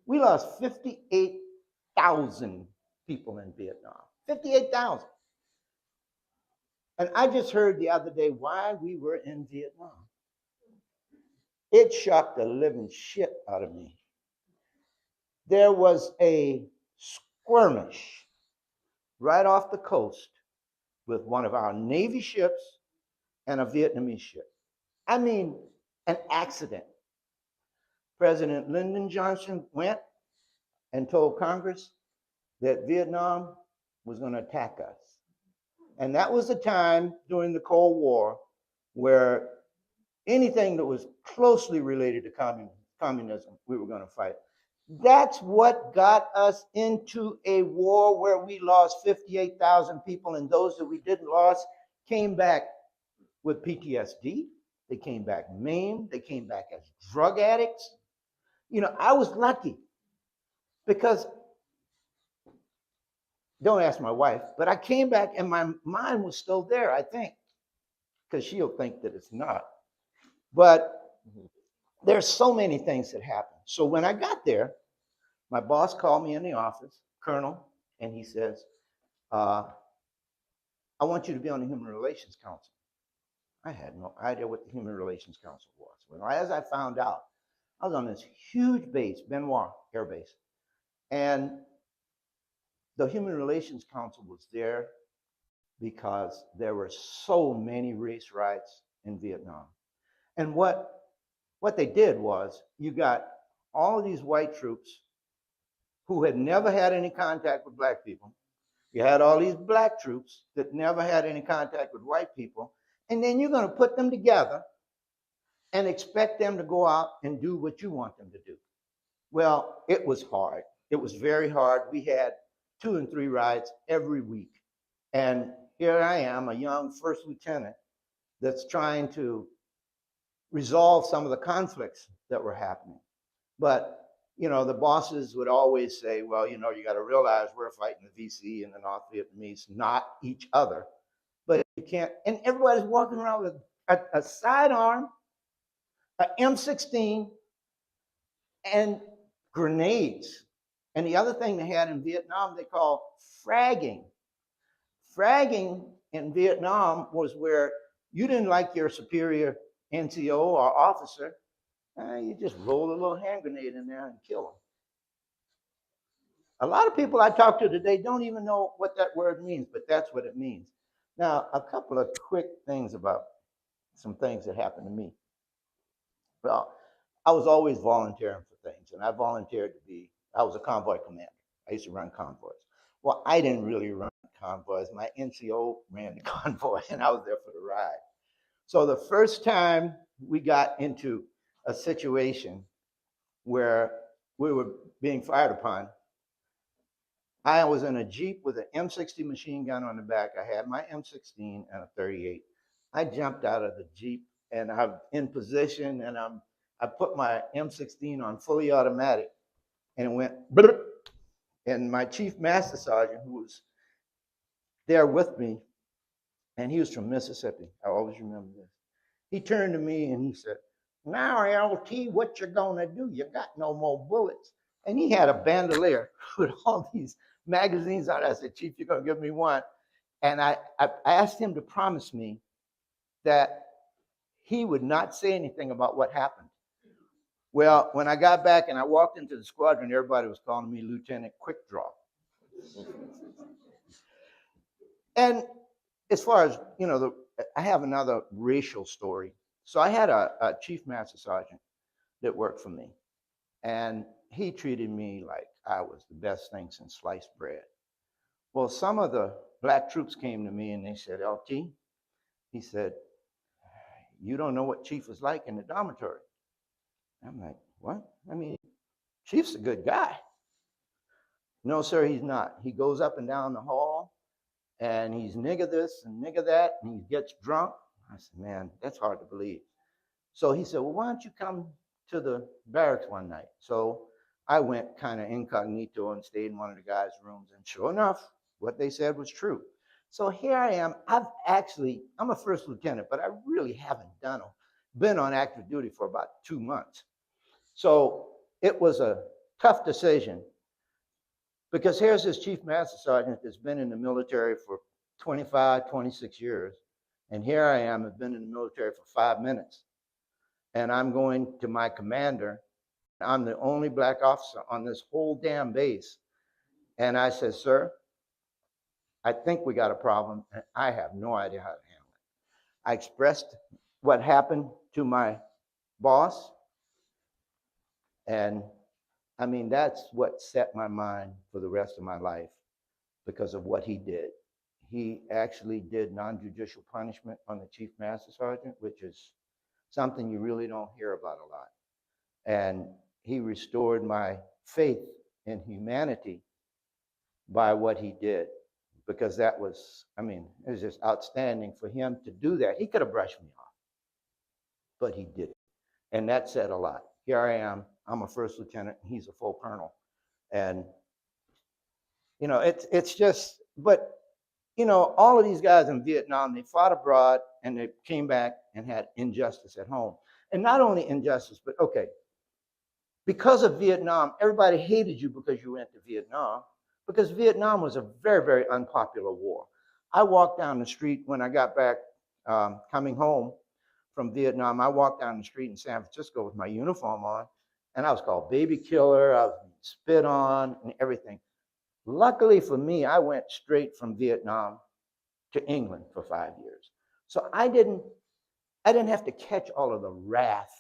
we lost 58,000 people in Vietnam. 58,000. And I just heard the other day why we were in Vietnam. It shocked the living shit out of me. There was a skirmish right off the coast with one of our Navy ships and a Vietnamese ship. I mean, an accident. President Lyndon Johnson went and told Congress that Vietnam was going to attack us. And that was the time during the Cold War where anything that was closely related to communism, we were going to fight. That's what got us into a war where we lost 58,000 people, and those that we didn't lose came back with PTSD. They came back maimed. They came back as drug addicts. You know, I was lucky because, don't ask my wife, but I came back and my mind was still there, I think, because she'll think that it's not. But there's so many things that happen. So when I got there, my boss called me in the office, Colonel, and he says, I want you to be on the Human Relations Council. I had no idea what the Human Relations Council was. Well, as I found out, I was on this huge base, Benoit Air Base, and the Human Relations Council was there because there were so many race riots in Vietnam. And what they did was you got all of these white troops who had never had any contact with black people. You had all these black troops that never had any contact with white people. And then you're going to put them together and expect them to go out and do what you want them to do. Well, it was hard. It was very hard. We had 2 and 3 riots every week. And here I am, a young first lieutenant that's trying to resolve some of the conflicts that were happening. But, you know, the bosses would always say, well, you know, you got to realize we're fighting the VC and the North Vietnamese, not each other. But you can't, and everybody's walking around with a sidearm, an M16, and grenades. And the other thing they had in Vietnam, they call fragging. Fragging in Vietnam was where you didn't like your superior NCO or officer, you just roll a little hand grenade in there and kill them. A lot of people I talk to today don't even know what that word means, but that's what it means. Now, a couple of quick things about some things that happened to me. Well, I was always volunteering for things, and I volunteered to be, I was a convoy commander. I used to run convoys. Well, I didn't really run convoys. My NCO ran the convoy, and I was there for the ride. So the first time we got into a situation where we were being fired upon, I was in a Jeep with an M60 machine gun on the back. I had my M16 and a 38. I jumped out of the Jeep, and I'm in position, and I put my M16 on fully automatic, and it went blip. And my chief master sergeant, who was there with me, and he was from Mississippi. I always remember this. He turned to me and he said, "Now, LT, what you gonna do? You got no more bullets." And he had a bandolier with all these magazines on it. I said, "Chief, you're gonna give me one." And I asked him to promise me that he would not say anything about what happened. Well, when I got back and I walked into the squadron, everybody was calling me Lieutenant Quick Draw. And as far as, you know, I have another racial story. So I had a chief master sergeant that worked for me, and he treated me like I was the best thing since sliced bread. Well, some of the black troops came to me and they said, "LT," he said, "you don't know what Chief is like in the dormitory." I'm like, "What? I mean, Chief's a good guy." "No, sir, he's not. He goes up and down the hall, and he's nigger this and nigger that, and he gets drunk." I said, "Man, that's hard to believe." So he said, "Well, why don't you come to the barracks one night?" So I went kind of incognito and stayed in one of the guys' rooms, and sure enough, what they said was true. So here I am. I'm a first lieutenant, but I really haven't been on active duty for about 2 months. So it was a tough decision, because here's this chief master sergeant that's been in the military for 25, 26 years. And here I am, I've been in the military for 5 minutes. And I'm going to my commander. I'm the only black officer on this whole damn base. And I said, "Sir, I think we got a problem, and I have no idea how to handle it." I expressed what happened to my boss. And I mean, that's what set my mind for the rest of my life, because of what he did. He actually did non-judicial punishment on the chief master sergeant, which is something you really don't hear about a lot. And he restored my faith in humanity by what he did. because that was, I mean, it was just outstanding for him to do that. He could have brushed me off, but he didn't. And that said a lot. Here I am, I'm a first lieutenant, and he's a full colonel. And, you know, it's just, but, you know, all of these guys in Vietnam, they fought abroad and they came back and had injustice at home. And not only injustice, but okay, because of Vietnam, everybody hated you because you went to Vietnam, because Vietnam was a very, very unpopular war. I walked down the street when I got back coming home from Vietnam. I walked down the street in San Francisco with my uniform on, and I was called baby killer. I was spit on and everything. Luckily for me, I went straight from Vietnam to England for 5 years. So I didn't have to catch all of the wrath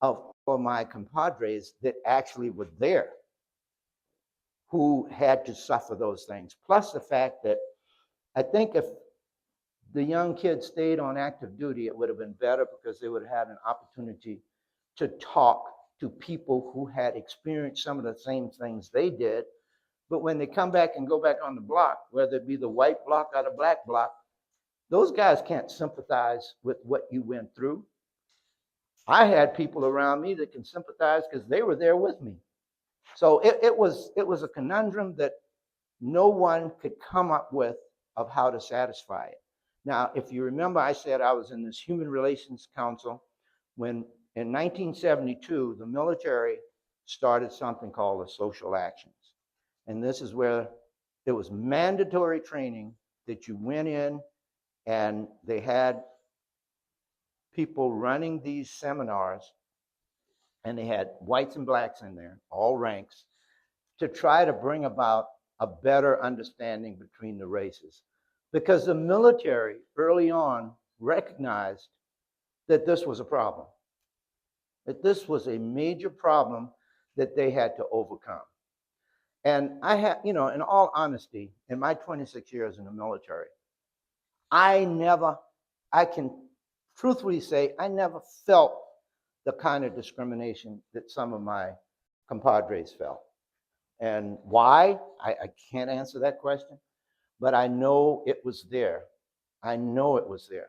of all my compadres that actually were there, who had to suffer those things. Plus the fact that I think if the young kids stayed on active duty, it would have been better because they would have had an opportunity to talk to people who had experienced some of the same things they did. But when they come back and go back on the block, whether it be the white block or the black block, those guys can't sympathize with what you went through. I had people around me that can sympathize because they were there with me. So it was a conundrum that no one could come up with of how to satisfy it. Now, if you remember, I said I was in this Human Relations Council when in 1972, the military started something called the social actions. And this is where there was mandatory training that you went in, and they had people running these seminars, and they had whites and blacks in there, all ranks, to try to bring about a better understanding between the races. Because the military early on recognized that this was a problem, that this was a major problem that they had to overcome. And I had, you know, in all honesty, in my 26 years in the military, I can truthfully say, I never felt the kind of discrimination that some of my compadres felt. And why? I can't answer that question, but I know it was there. I know it was there.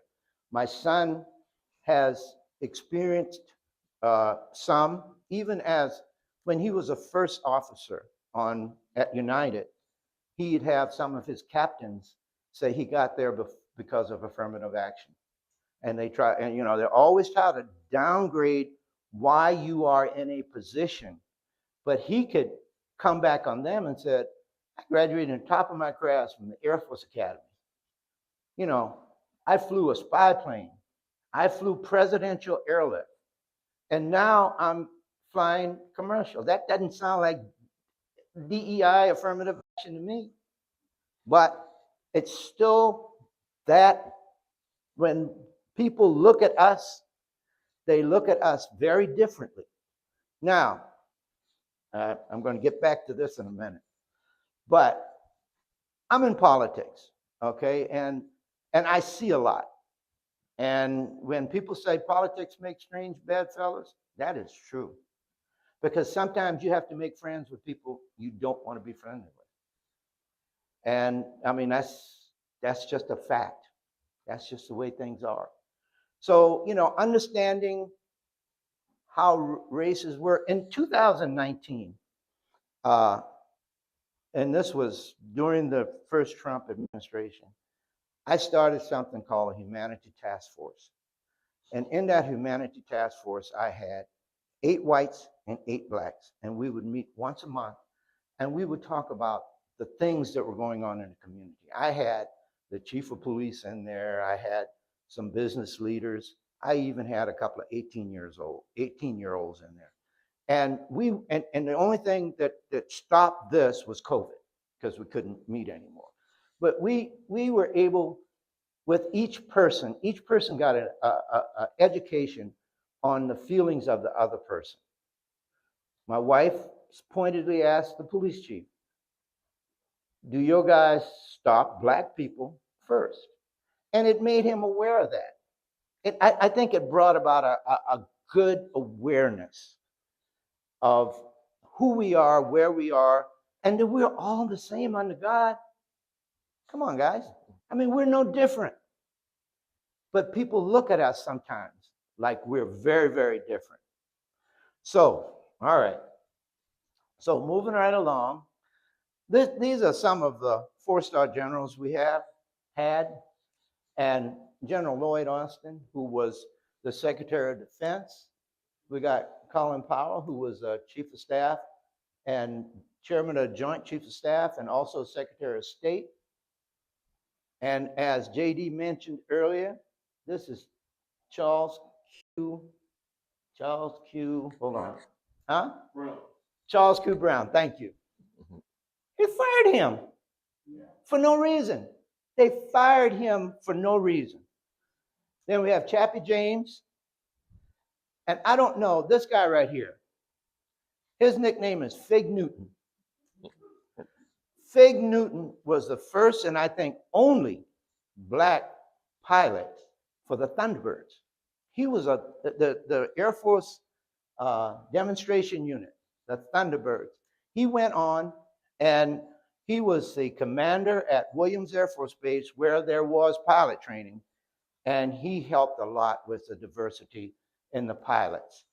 My son has experienced some, even as when he was a first officer at United, he'd have some of his captains say he got there because of affirmative action. And they try, and you know, they always try to downgrade why you are in a position. But he could come back on them and said, I graduated in the top of my class from the Air Force Academy. You know, I flew a spy plane. I flew presidential airlift. And now I'm flying commercial. That doesn't sound like DEI affirmative action to me. But it's still that when people look at us, they look at us very differently. Now, I'm going to get back to this in a minute. But I'm in politics, okay? And I see a lot. And when people say politics make strange bedfellows, that is true. Because sometimes you have to make friends with people you don't want to be friendly with. And I mean, that's just a fact. That's just the way things are. So, you know, understanding how races were in 2019, and this was during the first Trump administration, I started something called a Humanity Task Force. And in that Humanity Task Force, I had 8 whites and 8 blacks. And we would meet once a month, and we would talk about the things that were going on in the community. I had the chief of police in there. I had some business leaders. I even had a couple of 18-year-olds in there. And the only thing that stopped this was COVID, because we couldn't meet anymore. But we were able, with each person got an education on the feelings of the other person. My wife pointedly asked the police chief, do your guys stop black people first? And it made him aware of that. I think it brought about a good awareness of who we are, where we are, and that we're all the same under God. Come on, guys. I mean, we're no different. But people look at us sometimes like we're very, very different. So, all right. So, moving right along, these are some of the four-star generals we have had. And General Lloyd Austin, who was the Secretary of Defense. We got Colin Powell, who was Chief of Staff and Chairman of the Joint Chiefs of Staff and also Secretary of State. And as JD mentioned earlier, this is Charles Q. Hold on. Huh? Brown. Charles Q. Brown, thank you. They fired him for no reason. They fired him for no reason. Then we have Chappie James. And I don't know, this guy right here, his nickname is Fig Newton. Fig Newton was the first and I think only black pilot for the Thunderbirds. He was the Air Force demonstration unit, the Thunderbirds. He went on and he was the commander at Williams Air Force Base where there was pilot training. And he helped a lot with the diversity in the pilots.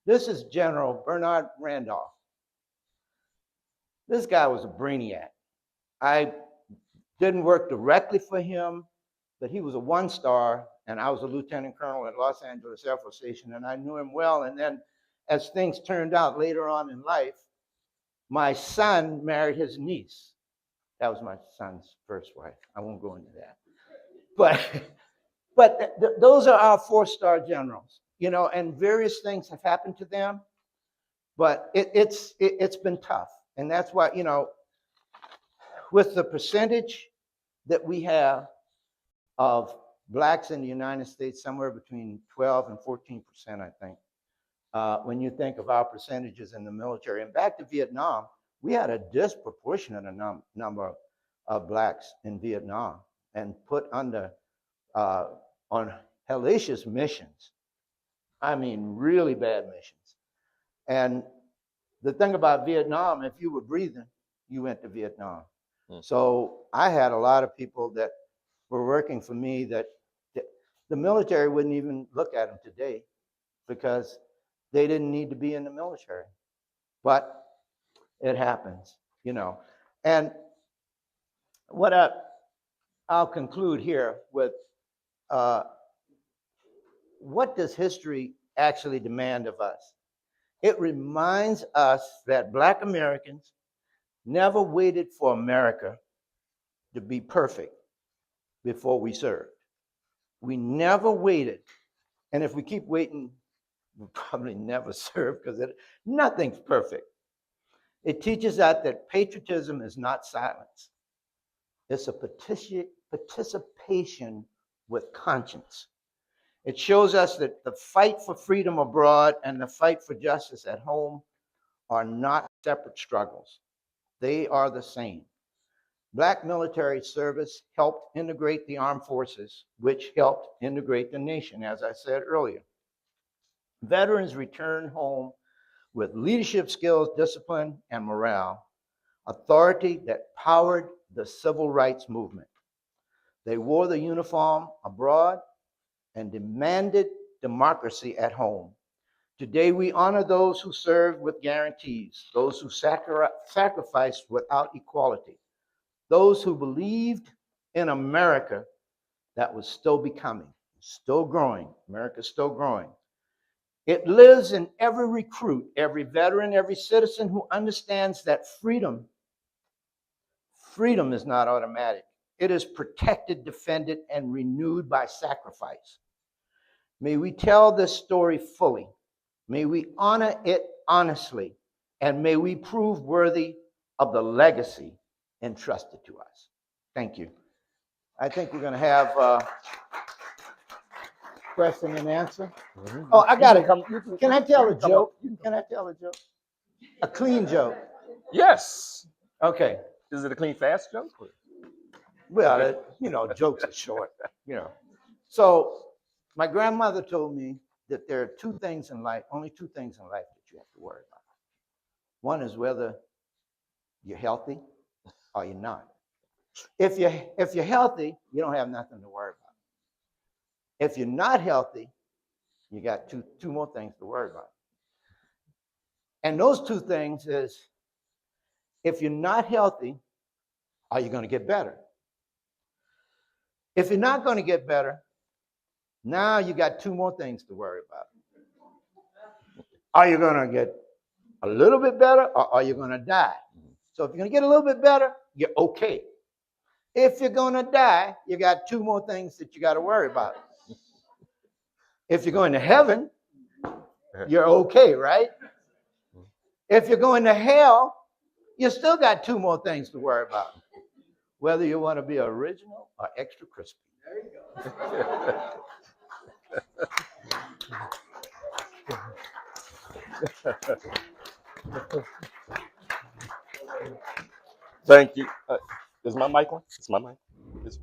This is General Bernard Randolph. This guy was a brainiac. I didn't work directly for him, but he was a one-star, and I was a lieutenant colonel at Los Angeles Air Force Station, and I knew him well. And then as things turned out later on in life, my son married his niece. That was my son's first wife. I won't go into that. But those are our four-star generals, you know, and various things have happened to them, but it's been tough. And that's why, you know, with the percentage that we have of blacks in the United States, somewhere between 12 and 14%, I think, when you think of our percentages in the military. And back to Vietnam, we had a disproportionate number of blacks in Vietnam and put under on hellacious missions. I mean, really bad missions. And the thing about Vietnam, if you were breathing, you went to Vietnam. So I had a lot of people that were working for me that the military wouldn't even look at them today because they didn't need to be in the military. But it happens, you know. And what I'll conclude here with what does history actually demand of us? It reminds us that Black Americans never waited for America to be perfect before we served. We never waited. And if we keep waiting, we'll probably never serve because nothing's perfect. It teaches us that patriotism is not silence. It's a participation with conscience. It shows us that the fight for freedom abroad and the fight for justice at home are not separate struggles. They are the same. Black military service helped integrate the armed forces, which helped integrate the nation, as I said earlier. Veterans return home with leadership skills, discipline, and morale, authority that powered the civil rights movement. They wore the uniform abroad and demanded democracy at home. Today, we honor those who served with guarantees, those who sacrificed without equality, those who believed in America that was still becoming, still growing. America's still growing. It lives in every recruit, every veteran, every citizen who understands that freedom is not automatic. It is protected, defended, and renewed by sacrifice. May we tell this story fully. May we honor it honestly. And may we prove worthy of the legacy entrusted to us. Thank you. I think we're going to have question and answer. Oh, I got it. Can I tell a joke? Can I tell a joke? A clean joke. Yes. Okay. Is it a clean, fast joke? Well, you know, jokes are short, you know. So my grandmother told me that there are two things in life, only two things in life that you have to worry about. One is whether you're healthy or you're not. If you're healthy, you don't have nothing to worry about. If you're not healthy, you got two more things to worry about. And those two things is, if you're not healthy, are you going to get better? If you're not going to get better, now you got two more things to worry about. Are you going to get a little bit better, or are you going to die? So if you're going to get a little bit better, you're okay. If you're going to die, you got two more things that you got to worry about. If you're going to heaven, you're okay, right? If you're going to hell, you still got two more things to worry about. Whether you want to be original or extra crispy. There you go. Thank you. Is my mic on? Is my mic? Is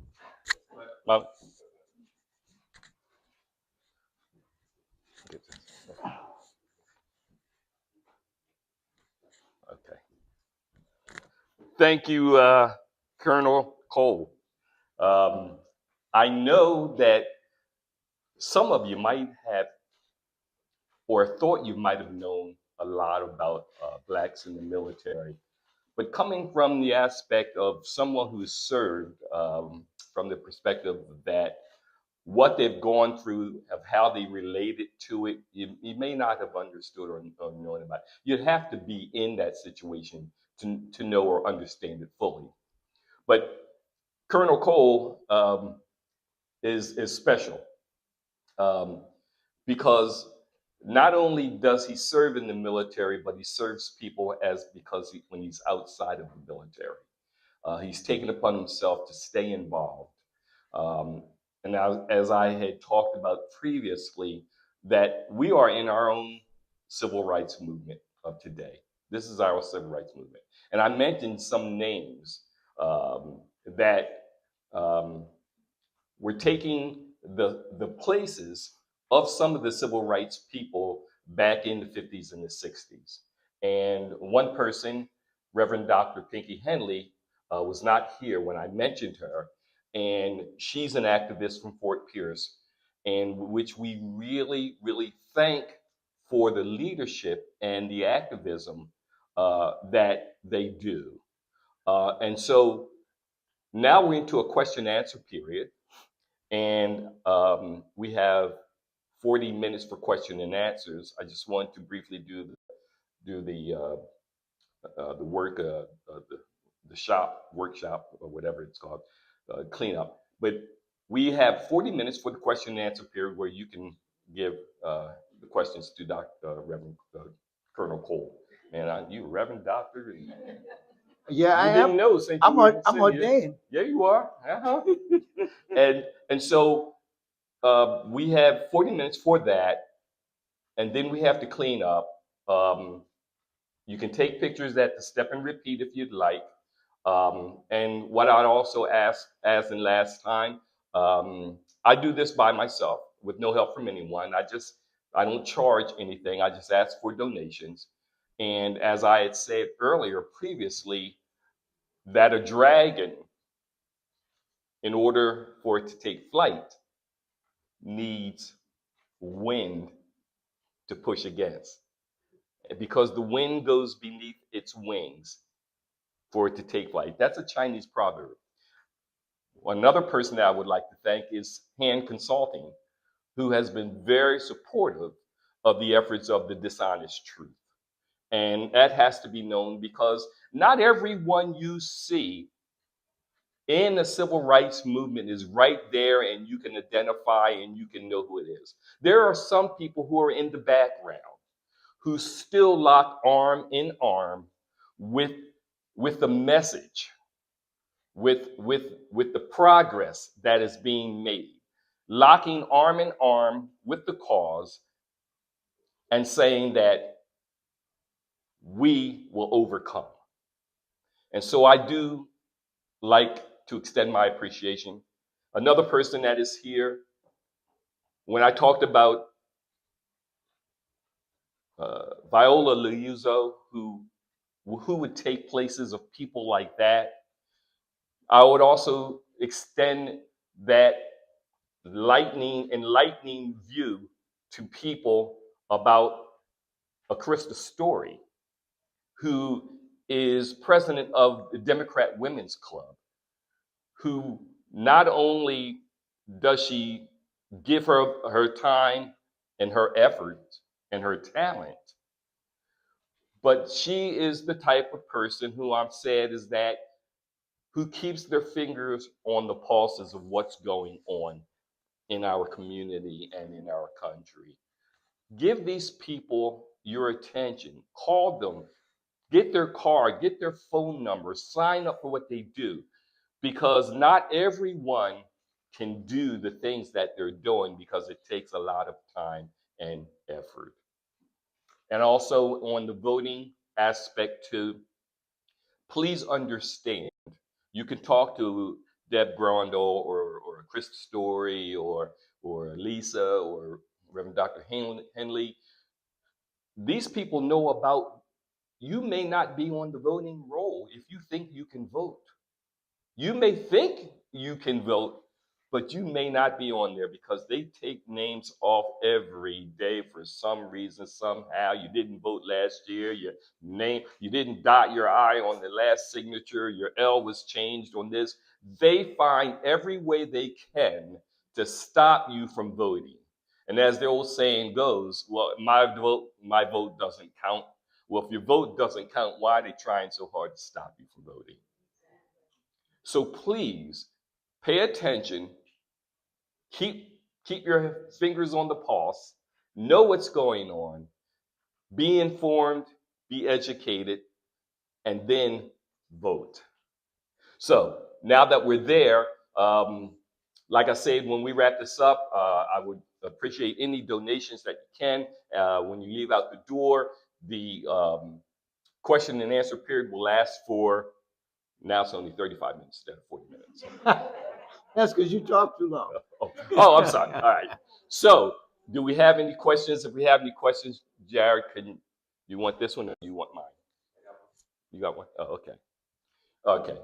my, okay. Thank you, Colonel Cole. I know that some of you might have, or thought you might have known a lot about blacks in the military, but coming from the aspect of someone who's served, from the perspective that what they've gone through, of how they related to it, you may not have understood or known about it. You'd have to be in that situation to know or understand it fully. But Colonel Cole is special because not only does he serve in the military, but he serves people when he's outside of the military. He's taken upon himself to stay involved. And as I had talked about previously, that we are in our own civil rights movement of today. This is our civil rights movement. And I mentioned some names that were taking the places of some of the civil rights people back in the 50s and the 60s. And one person, Reverend Dr. Pinky Henley, was not here when I mentioned her. And she's an activist from Fort Pierce, and which we really, really thank for the leadership and the activism that they do. And so now we're into a question and answer period, and we have 40 minutes for question and answers. I just want to briefly do the workshop, or whatever it's called, cleanup. But we have 40 minutes for the question and answer period, where you can give the questions to Reverend Colonel Cole. Man, you Reverend Doctor? Yeah, I didn't am. know since I'm you ordained. Yeah, you are. And so we have 40 minutes for that, and then we have to clean up. You can take pictures at the step and repeat if you'd like. And what I'd also ask, as in last time, I do this by myself with no help from anyone. I don't charge anything. I just ask for donations. And as I had said earlier previously, that a dragon, in order for it to take flight, needs wind to push against. Because the wind goes beneath its wings for it to take flight. That's a Chinese proverb. Another person that I would like to thank is Hand Consulting, who has been very supportive of the efforts of the Dishonest Truth. And that has to be known, because not everyone you see in the civil rights movement is right there and you can identify and you can know who it is. There are some people who are in the background who still lock arm in arm with the message, with the progress that is being made, locking arm in arm with the cause and saying that we will overcome. And so I do like to extend my appreciation. Another person that is here, when I talked about Viola Liuzzo, who would take places of people like that, I would also extend that enlightening view to people about a Krista Story, who is president of the Democrat Women's Club, who not only does she give her time and her effort and her talent, but she is the type of person who I'm sad is that who keeps their fingers on the pulses of what's going on in our community and in our country. Give these people your attention. Call them. Get their card, get their phone number, sign up for what they do, because not everyone can do the things that they're doing because it takes a lot of time and effort. And also on the voting aspect too, please understand, you can talk to Deb Grundle or Chris Story or Lisa or Reverend Dr. Henley. These people know about, you may not be on the voting roll if you think you can vote. You may think you can vote, but you may not be on there because they take names off every day for some reason, somehow. You didn't vote last year, you didn't dot your I on the last signature, your L was changed on this. They find every way they can to stop you from voting. And as the old saying goes, well, my vote doesn't count. Well, if your vote doesn't count, why are they trying so hard to stop you from voting? So please pay attention, keep your fingers on the pulse, know what's going on, be informed, be educated, and then vote. So now that we're there, like I said, when we wrap this up, I would appreciate any donations that you can. When you leave out the door, the question and answer period will last for, now it's only 35 minutes instead of 40 minutes. That's because you talk too long. Oh, I'm sorry. All right. So, do we have any questions? If we have any questions, Jared, you want this one or you want mine? You got one? Oh, okay. Okay.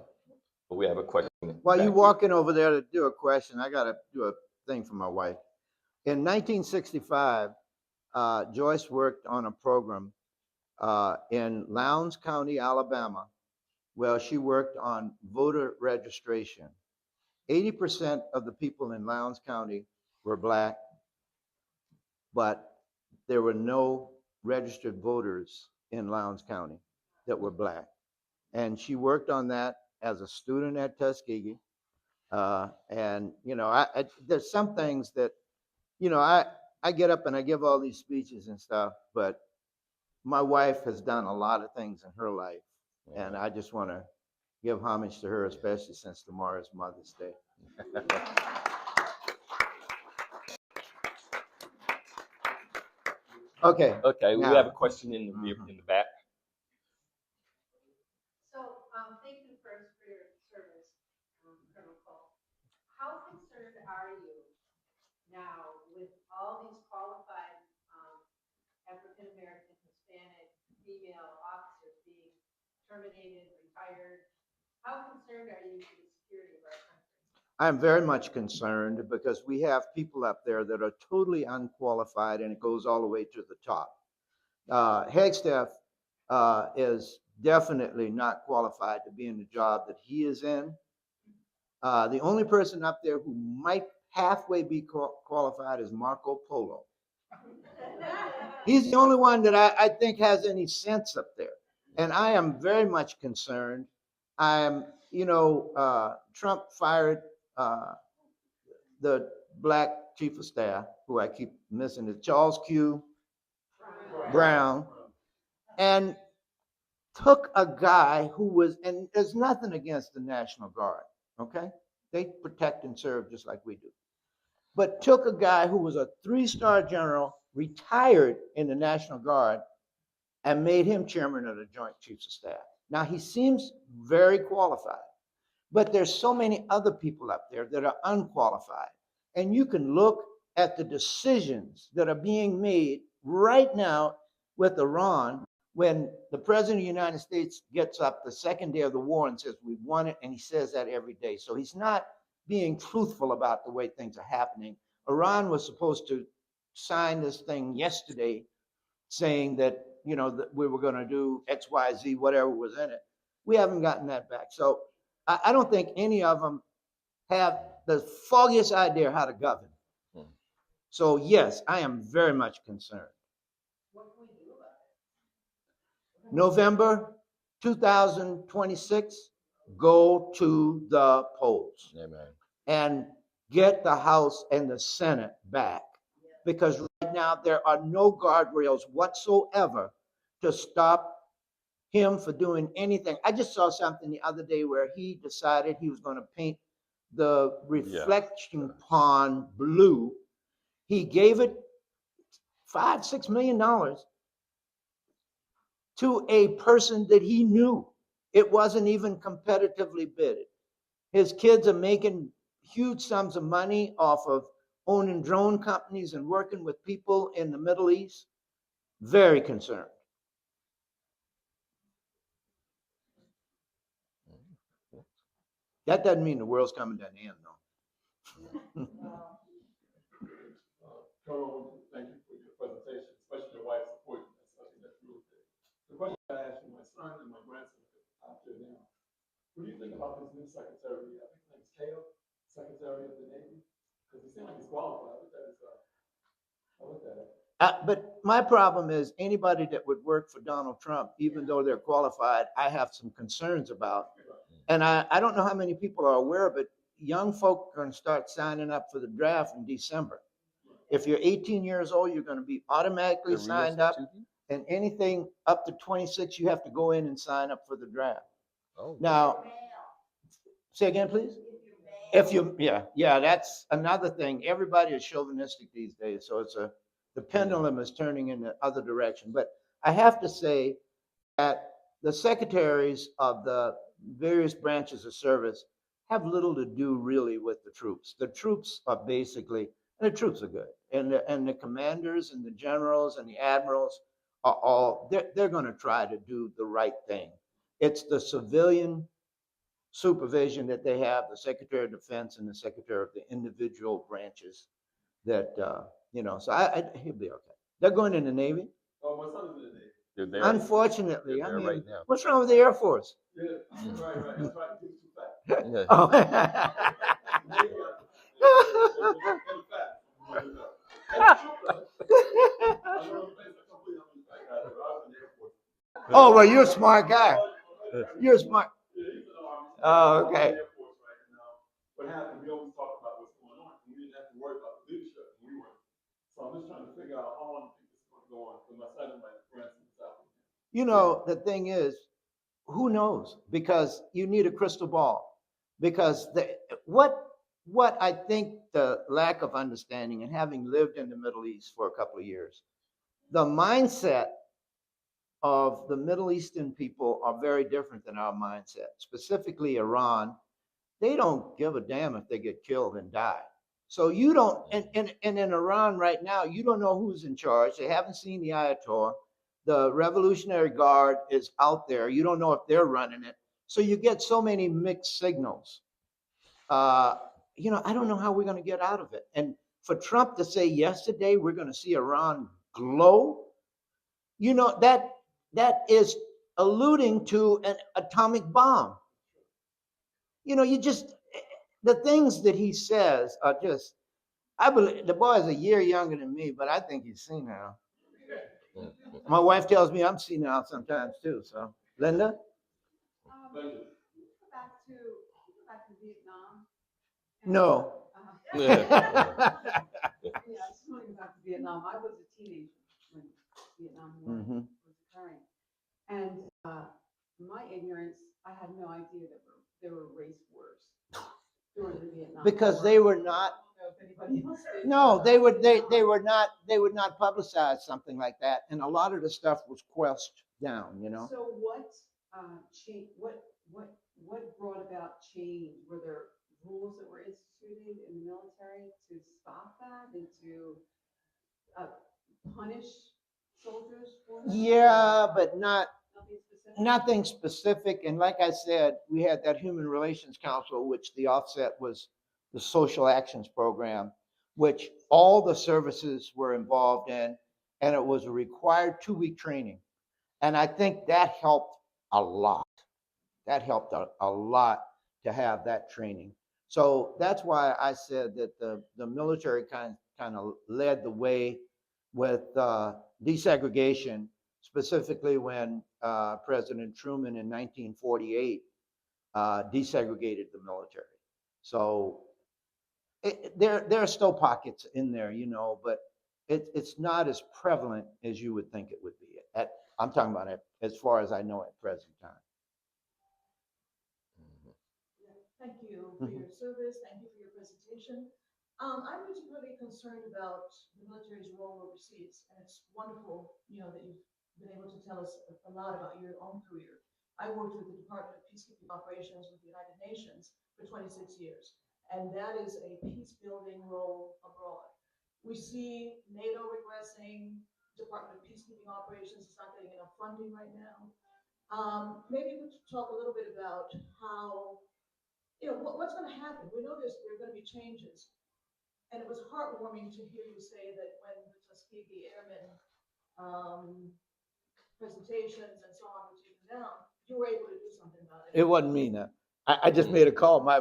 Well, we have a question. While you're walking over there to do a question, I got to do a thing for my wife. In 1965, Joyce worked on a program in Lowndes County, Alabama, where she worked on voter registration. 80% of the people in Lowndes County were Black, but there were no registered voters in Lowndes County that were Black. And she worked on that as a student at Tuskegee. And, you know, there's some things that, you know, I get up and I give all these speeches and stuff, but my wife has done a lot of things in her life. And I just want to give homage to her, especially since tomorrow is Mother's Day. Okay. Okay, we now, have a question in the back. So, thank you first for your service, Colonel Cole. How concerned are you now with all these qualified African American, Hispanic, female officers being terminated, retired? How concerned are you for the security of our country? I'm very much concerned because we have people up there that are totally unqualified, and it goes all the way to the top. Hagstaff is definitely not qualified to be in the job that he is in. The only person up there who might halfway be qualified is Marco Polo. He's the only one that I think has any sense up there. And I am very much concerned. Trump fired the Black chief of staff, who I keep missing, is Charles Q. Brown, and took a guy who was, and there's nothing against the National Guard, okay? They protect and serve just like we do. But took a guy who was a 3-star general, retired in the National Guard, and made him chairman of the Joint Chiefs of Staff. Now, he seems very qualified, but there's so many other people up there that are unqualified. And you can look at the decisions that are being made right now with Iran when the president of the United States gets up the second day of the war and says, we won it, and he says that every day. So he's not being truthful about the way things are happening. Iran was supposed to sign this thing yesterday saying that, that we were going to do X, Y, Z, whatever was in it. We haven't gotten that back. So I don't think any of them have the foggiest idea how to govern. So yes, I am very much concerned. What can we do about it? November 2026, go to the polls. Amen. And get the House and the Senate back. Because right now there are no guardrails whatsoever to stop him for doing anything. I just saw something the other day where he decided he was going to paint the reflection pond blue. He gave it $5-6 million to a person that he knew. It wasn't even competitively bid. His kids are making huge sums of money off of owning drone companies and working with people in the Middle East. Very concerned. That doesn't mean the world's coming to an end, though. Colonel, thank you for your presentation, especially your wife's support. I think that's really good. The question I asked you, my son and my grandson are out there now. What do you think about this new secretary? I think his name's Kale, Secretary of the Navy? Because he seemed like he's qualified. I looked at it. But my problem is anybody that would work for Donald Trump, even though they're qualified, I have some concerns about. And I don't know how many people are aware, but young folk are going to start signing up for the draft in December. If you're 18 years old, you're going to be automatically signed up. And anything up to 26, you have to go in and sign up for the draft. Oh. Now, say again, please. Yeah, that's another thing. Everybody is chauvinistic these days, so the pendulum is turning in the other direction. But I have to say that the secretaries of the various branches of service have little to do really with the troops. The troops are basically, and the troops are good, and the commanders and the generals and the admirals are all, they're going to try to do the right thing. It's the civilian supervision that they have, the Secretary of Defense and the Secretary of the individual branches that, so he'll be okay. They're going in the Navy. Oh, my son is in the Navy. They're there. Unfortunately, They're there right now. what's wrong with the Air Force? Yeah, right. That's right. He was too fat. Yeah. Oh. Oh, well, you're a smart guy. You're smart. Oh, okay. What happened, we always talk about what's going on, and we didn't have to worry about the leadership. So I'm just trying to figure out how long this is going to go on, because my son and my grandson is out there. The thing is, who knows? Because you need a crystal ball. Because what I think the lack of understanding, and having lived in the Middle East for a couple of years, the mindset of the Middle Eastern people are very different than our mindset, specifically Iran. They don't give a damn if they get killed and die. So you don't, and in Iran right now, you don't know who's in charge. They haven't seen the Ayatollah. The Revolutionary Guard is out there. You don't know if they're running it. So you get so many mixed signals. I don't know how we're going to get out of it. And for Trump to say yesterday we're going to see Iran glow, that is alluding to an atomic bomb. The things that he says are just, I believe the boy is a year younger than me, but I think he's senile. My wife tells me I'm senile sometimes too. So, Linda? Go back to Vietnam. No. Yeah, I just want to go back to Vietnam. I was a teenager when Vietnam War was occurring. And my ignorance, I had no idea that there were race wars during the Vietnam Because War. they were not. I don't know if anybody else did. No, they would not publicize something like that, and a lot of the stuff was quashed down. So what brought about change? Were there rules that were instituted in the military to stop that and to punish soldiers for? Yeah, but not Nothing specific? nothing specific. And like I said, we had that Human Relations Council, which the offset was the Social Actions Program, which all the services were involved in, and it was a required 2-week training. And I think that helped a lot. That helped a lot to have that training. So that's why I said that the military kind of led the way with desegregation, specifically when President Truman in 1948 desegregated the military. So there are still pockets in there, but it's not as prevalent as you would think it would be. I'm talking about it as far as I know at present time. Thank you for your service. Thank you for your presentation. I'm particularly concerned about the military's role overseas, and it's wonderful, that you've been able to tell us a lot about your own career. I worked with the Department of Peacekeeping Operations with the United Nations for 26 years, and that is a peace-building role abroad. We see NATO regressing, Department of Peacekeeping Operations is not getting enough funding right now. Maybe we could talk a little bit about how what's going to happen. We know there are going to be changes. And it was heartwarming to hear you say that when the Tuskegee Airmen presentations and so on were taken down, you were able to do something about it. It wasn't me now. I just made a call. My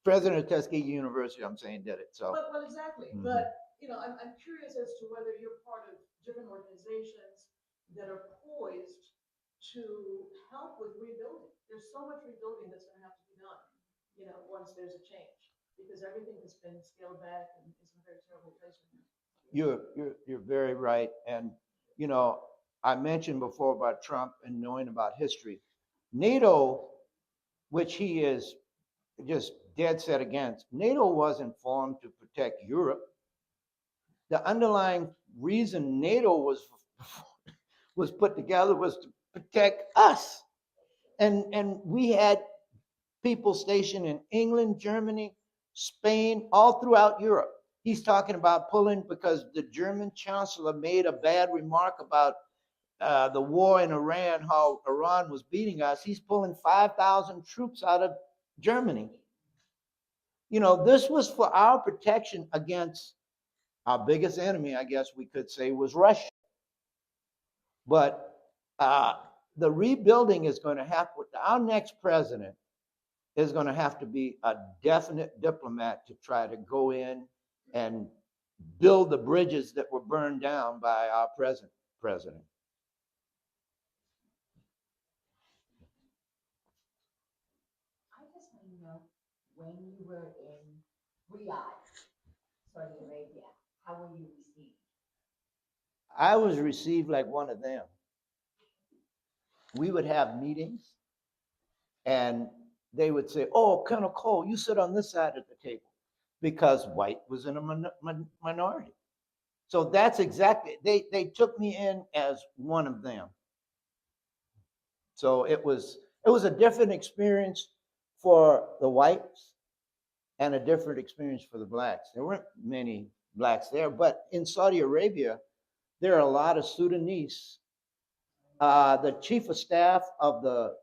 president of Tuskegee University, I'm saying, did it. So. Well, exactly. But I'm curious as to whether you're part of different organizations that are poised to help with rebuilding. There's so much rebuilding that's going to have to be done, once there's a change, because everything has been scaled back and is in a very terrible place right now. You're very right. And I mentioned before about Trump and knowing about history. NATO, which he is just dead set against, NATO wasn't formed to protect Europe. The underlying reason NATO was put together was to protect us. And we had people stationed in England, Germany, Spain, all throughout Europe. He's talking about pulling because the German chancellor made a bad remark about the war in Iran, how Iran was beating us. He's pulling 5,000 troops out of Germany. This was for our protection against our biggest enemy, I guess we could say, was Russia. But the rebuilding is going to happen. Our next president is going to have to be a definite diplomat to try to go in and build the bridges that were burned down by our present president. I just want to know, when you were in Riyadh, Saudi Arabia, how were you received? I was received like one of them. We would have meetings, and they would say, "Oh, Colonel Cole, you sit on this side of the table," because white was in a minority. So that's exactly, they took me in as one of them. So it was a different experience for the whites and a different experience for the blacks. There weren't many blacks there, but in Saudi Arabia, there are a lot of Sudanese. The chief of staff of the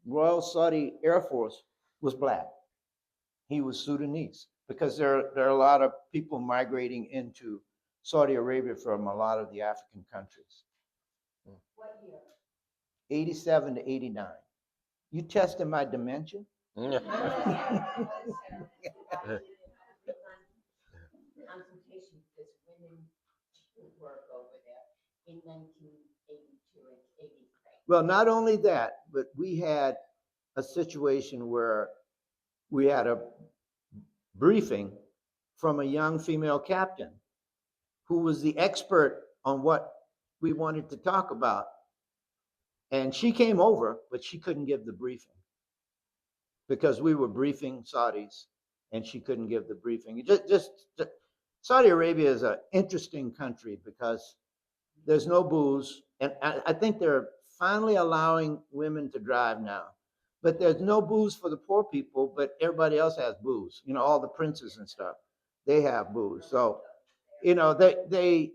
Royal Saudi Air Force was black. He was Sudanese because there are a lot of people migrating into Saudi Arabia from a lot of the African countries. What year? 87 to 89. You testing my dementia? Consultation because women work over there in 1982 and 83. Well, not only that, but we had a situation where we had a briefing from a young female captain who was the expert on what we wanted to talk about. And she came over, but she couldn't give the briefing because we were briefing Saudis and she couldn't give the briefing. Saudi Arabia is an interesting country because there's no booze. And I think they're finally allowing women to drive now. But there's no booze for the poor people, but everybody else has booze. All the princes and stuff, they have booze. So, they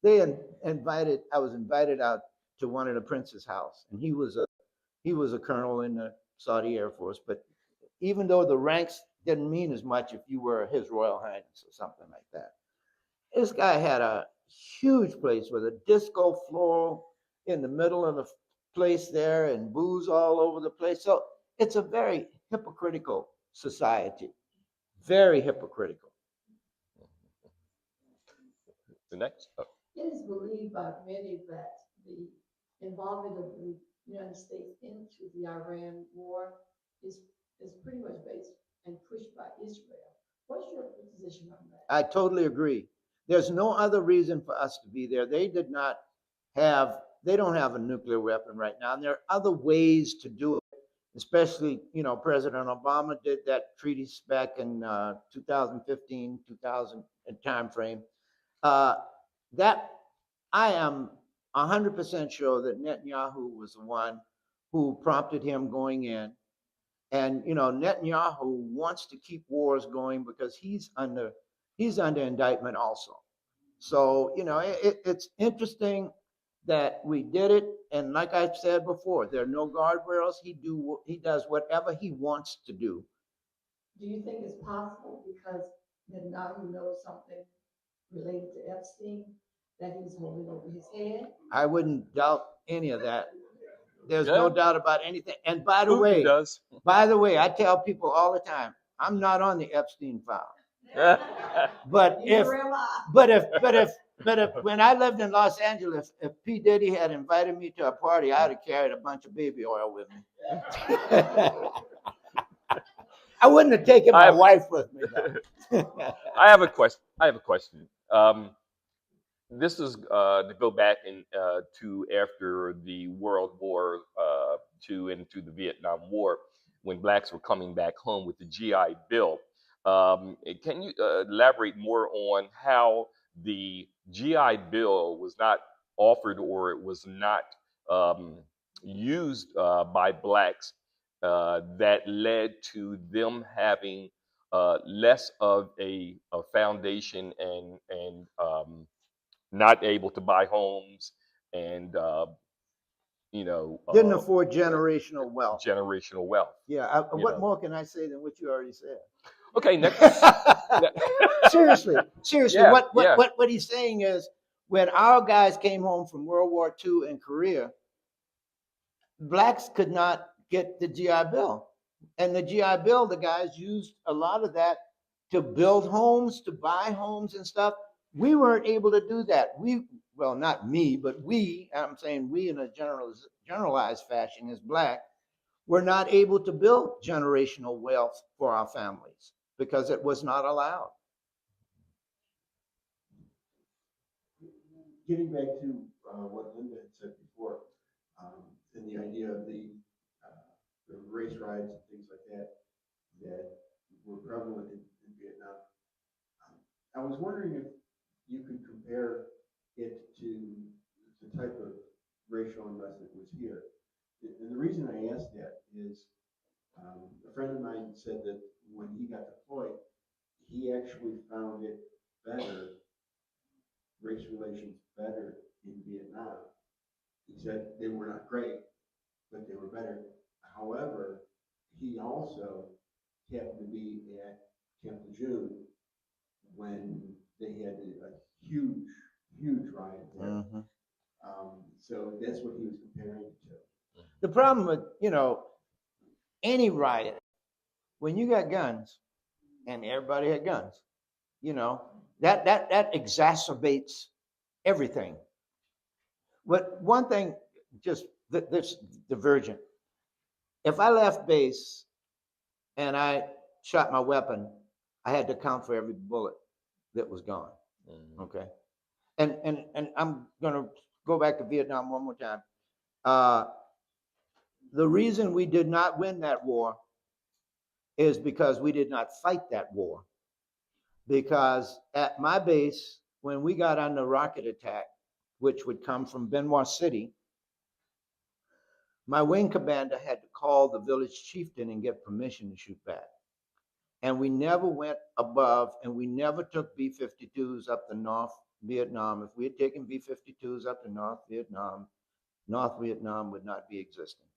I was invited out to one of the prince's house, and he was a colonel in the Saudi Air Force. But even though the ranks didn't mean as much if you were His Royal Highness or something like that, this guy had a huge place with a disco floor in the middle of the place there, and booze all over the place. So it's a very hypocritical society, very hypocritical. The next. Oh. It is believed by many that the involvement of the United States into the Iran war is pretty much based and pushed by Israel. What's your position on that? I totally agree. There's no other reason for us to be there. They don't have a nuclear weapon right now. And there are other ways to do it, especially, President Obama did that treaty back in 2015, 2000 timeframe. That I am 100% sure that Netanyahu was the one who prompted him going in. And Netanyahu wants to keep wars going because he's under indictment also. So it's interesting that we did it, and like I said before, there are no guardrails. He does whatever he wants to do. Do you think it's possible because Netanyahu knows something related to Epstein that he's holding over his head? I wouldn't doubt any of that. There's Yeah. no doubt about anything. And by the way, I tell people all the time, I'm not on the Epstein file. But if when I lived in Los Angeles, if P. Diddy had invited me to a party, I'd have carried a bunch of baby oil with me. I wouldn't have taken my wife with me. I have a question. This is to go back to after the World War II and to the Vietnam War, when blacks were coming back home with the GI Bill. Can you elaborate more on how the GI Bill was not offered, or it was not used by blacks, that led to them having less of a foundation and not able to buy homes and didn't afford generational wealth. Generational wealth. Yeah. What more can I say than what you already said? Okay, next. Seriously. Yeah, What he's saying is, when our guys came home from World War II in Korea, blacks could not get the GI Bill. And the GI Bill, the guys used a lot of that to build homes, to buy homes and stuff. We weren't able to do that. Well, not me, but I'm saying we in a generalized fashion as black, were not able to build generational wealth for our families because it was not allowed. Getting back to what Linda had said before, and the idea of the race riots and things like that were prevalent in Vietnam. I was wondering if you could compare it to the type of racial unrest that was here. And the reason I asked that is a friend of mine said that when he got deployed, he actually found it better, race relations better in Vietnam. He said they were not great, but they were better. However, he also happened to be at Camp Lejeune when they had a huge riot there. Mm-hmm. So that's what he was comparing it to. The problem with, any riot, when you got guns, and everybody had guns, that exacerbates everything. But one thing, just this divergent. If I left base and I shot my weapon, I had to account for every bullet that was gone. Mm-hmm. Okay. And I'm gonna go back to Vietnam one more time. The reason we did not win that war is because we did not fight that war. Because at my base, when we got on the rocket attack, which would come from Benoit City, my wing commander had to call the village chieftain and get permission to shoot back. And we never went above, and we never took B-52s up the North Vietnam, if we had taken B-52s up to North Vietnam would not be existing.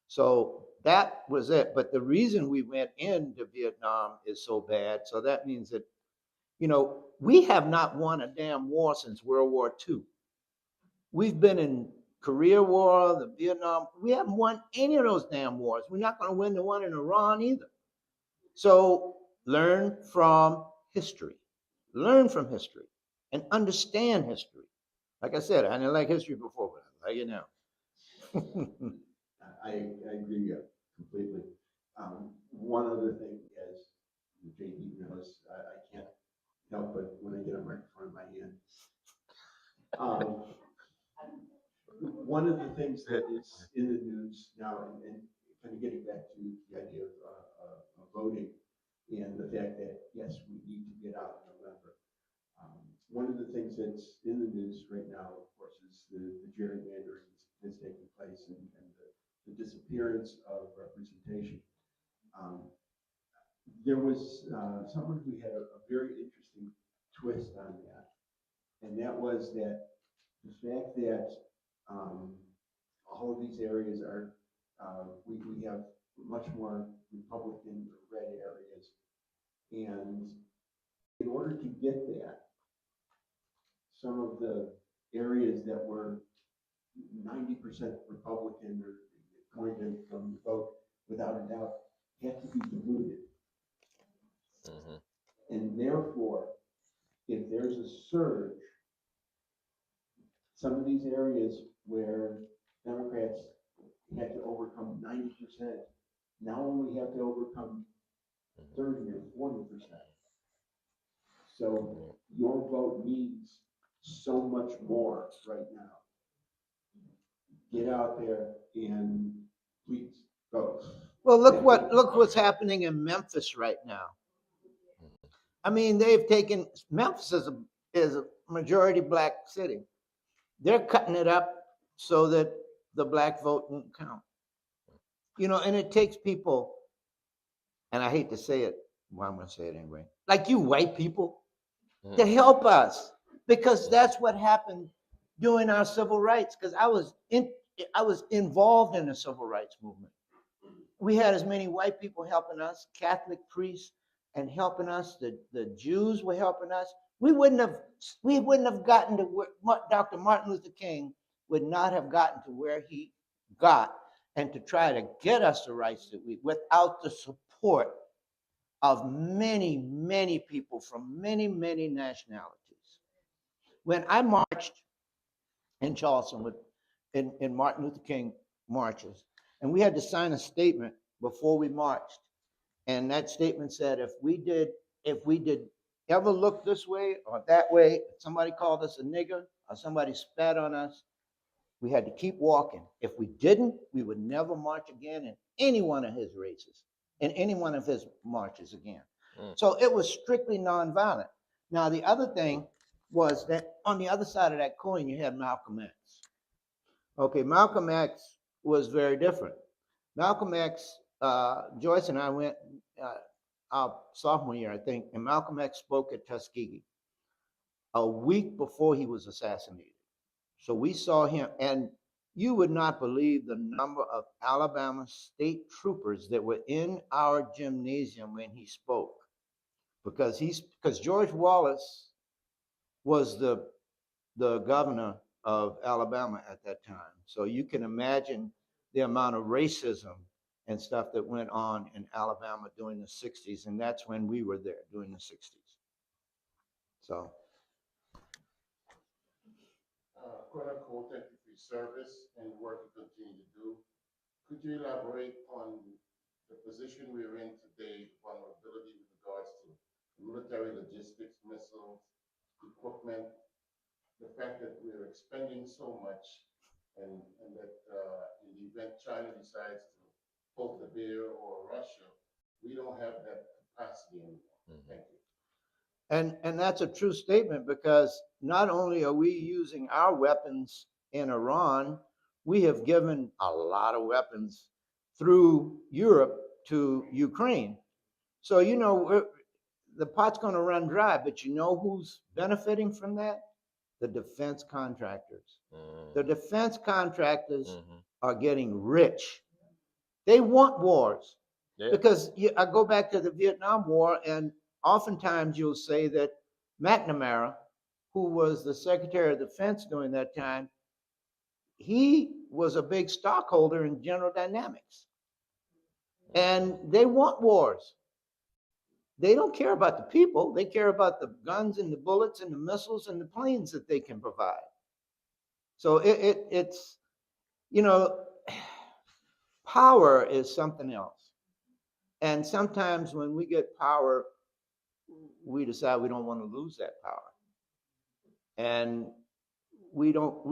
So that was it. But the reason we went into Vietnam is so bad. So that means that, we have not won a damn war since World War II. We've been in Korea War, the Vietnam. We haven't won any of those damn wars. We're not going to win the one in Iran either. So learn from history. Learn from history and understand history. Like I said, I didn't like history before, but I like it now. I agree completely. One other thing, as JD knows, I can't help but when I get a microphone in my hand. One of the things that is in the news now, and kind of getting back to the idea of voting and the fact that, yes, we need to get out in November. One of the things that's in the news right now, of course, is the gerrymandering that's taking place and the disappearance of representation. There was someone who had a very interesting twist on that, and that was that the fact that all of these areas are, we have much more Republican red areas, and in order to get that, some of the areas that were 90% Republican or going to vote without a doubt had to be diluted. And therefore, if there's a surge, some of these areas where Democrats had to overcome 90%, now only have to overcome 30 or 40%. So your vote means so much more right now. Get out there and please vote. Well, look what's happening in Memphis right now. I mean, they've taken Memphis is a majority black city. They're cutting it up so that the black vote won't count. And it takes people, and I hate to say it, well, I'm going to say it anyway, like you white people, to help us, because that's what happened during our civil rights. Because I was involved in the civil rights movement. We had as many white people helping us, Catholic priests, and helping us. The Jews were helping us. We wouldn't have gotten to where Dr. Martin Luther King would not have gotten to where he got, and to try to get us the rights that without the support of many, many people from many, many nationalities. When I marched in Charleston in Martin Luther King marches, and we had to sign a statement before we marched, and that statement said, if we did ever look this way or that way, somebody called us a nigger or somebody spat on us, we had to keep walking. If we didn't, we would never march again in any one of his races, in any one of his marches again. So it was strictly nonviolent. Now, the other thing was that on the other side of that coin, you had Malcolm X. Okay, Malcolm X was very different. Malcolm X, Joyce and I went our sophomore year, I think, and Malcolm X spoke at Tuskegee a week before he was assassinated. So we saw him, and you would not believe the number of Alabama state troopers that were in our gymnasium when he spoke, because George Wallace was the governor of Alabama at that time. So you can imagine the amount of racism and stuff that went on in Alabama during the 60s, and that's when we were there during the 60s. So. Quote unquote, thank you for your service and the work you continue to do. Could you elaborate on the position we're in today, vulnerability with regards to military logistics, missiles, equipment, the fact that we're expending so much, and that in the event China decides to poke the bear, or Russia, we don't have that capacity anymore. Thank you. And that's a true statement, because not only are we using our weapons in Iran, we have given a lot of weapons through Europe to Ukraine. So, the pot's gonna run dry, but you know who's benefiting from that? The defense contractors. The defense contractors are getting rich. They want wars. Yeah. Because I go back to the Vietnam War, and oftentimes you'll say that McNamara, who was the Secretary of Defense during that time, he was a big stockholder in General Dynamics. And they want wars. They don't care about the people. They care about the guns and the bullets and the missiles and the planes that they can provide. So it's, you know, power is something else. And sometimes when we get power, we decide we don't want to lose that power. And we don't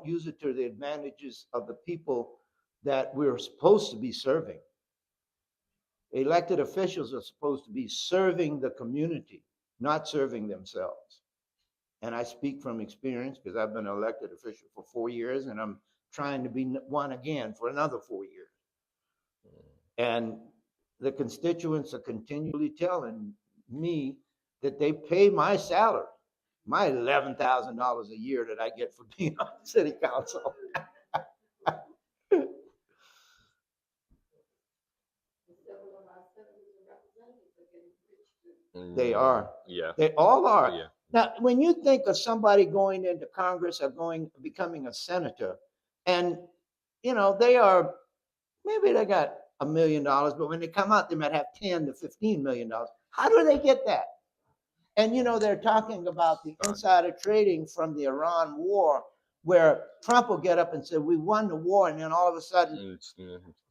use it to the advantages of the people that we're supposed to be serving. Elected officials are supposed to be serving the community, not serving themselves. And I speak from experience because I've been an elected official for 4 years, and I'm trying to be one again for another 4 years. And the constituents are continually telling me that they pay my salary, my $11,000 a year that I get for being on the city council. They are. Yeah. They all are. Oh, yeah. Now, when you think of somebody going into Congress or becoming a senator, and you know maybe they got $1 million, but when they come out, they might have $10 to $15 million. How do they get that? And you know, they're talking about the insider trading from the Iran war, where Trump will get up and say, "We won the war," and then all of a sudden,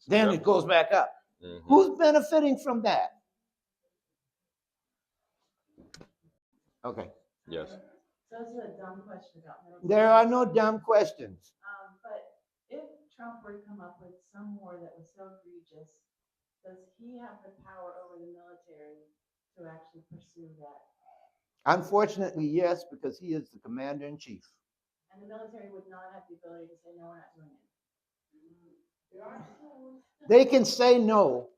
then it goes back up. Who's benefiting from that? Okay. Yes. So this is a dumb question about military. There are no dumb questions. But if Trump were to come up with some war that was so egregious, does he have the power over the military to actually pursue that? Unfortunately, yes, because he is the commander in chief. And the military would not have the ability to say, no, we're not doing it. They can say no,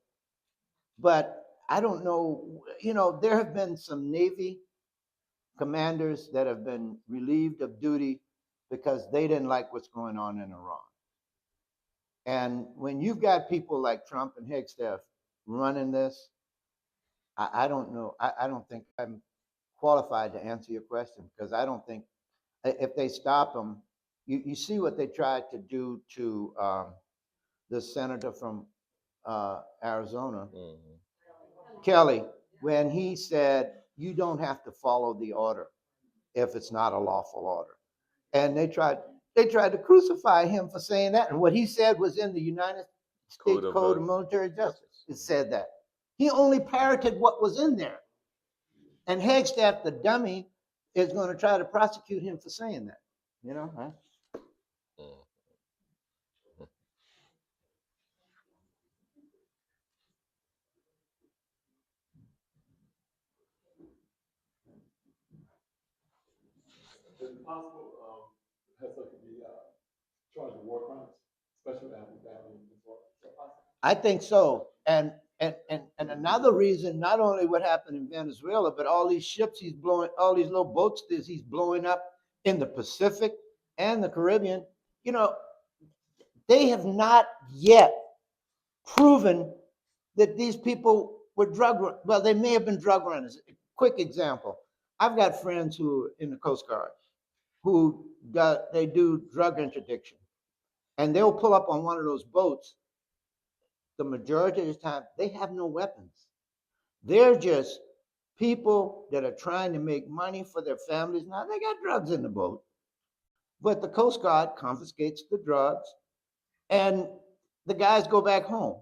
but I don't know. You know, there have been some Navy commanders that have been relieved of duty because they didn't like what's going on in Iran. And when you've got people like Trump and Hegstaff running this, I don't know. I don't think I'm qualified to answer your question, because I don't think if they stop them, you see what they tried to do to the senator from Arizona, Kelly, when he said, you don't have to follow the order if it's not a lawful order. And they tried to crucify him for saying that. And what he said was in the United States Code of Military Justice. It said that. He only parroted what was in there. And Hegstaff, the dummy, is going to try to prosecute him for saying that. You know, huh? Is it possible Hester could be charged with war crimes, especially after family as well? Is that possible? I think so. And another reason, not only what happened in Venezuela, but all these ships he's blowing, all these little boats that he's blowing up in the Pacific and the Caribbean, you know, they have not yet proven that these people were well, they may have been drug runners. A quick example. I've got friends who are in the Coast Guard who they do drug interdiction, and they'll pull up on one of those boats. The majority of the time, they have no weapons. They're just people that are trying to make money for their families. Now, they got drugs in the boat, but the Coast Guard confiscates the drugs, and the guys go back home.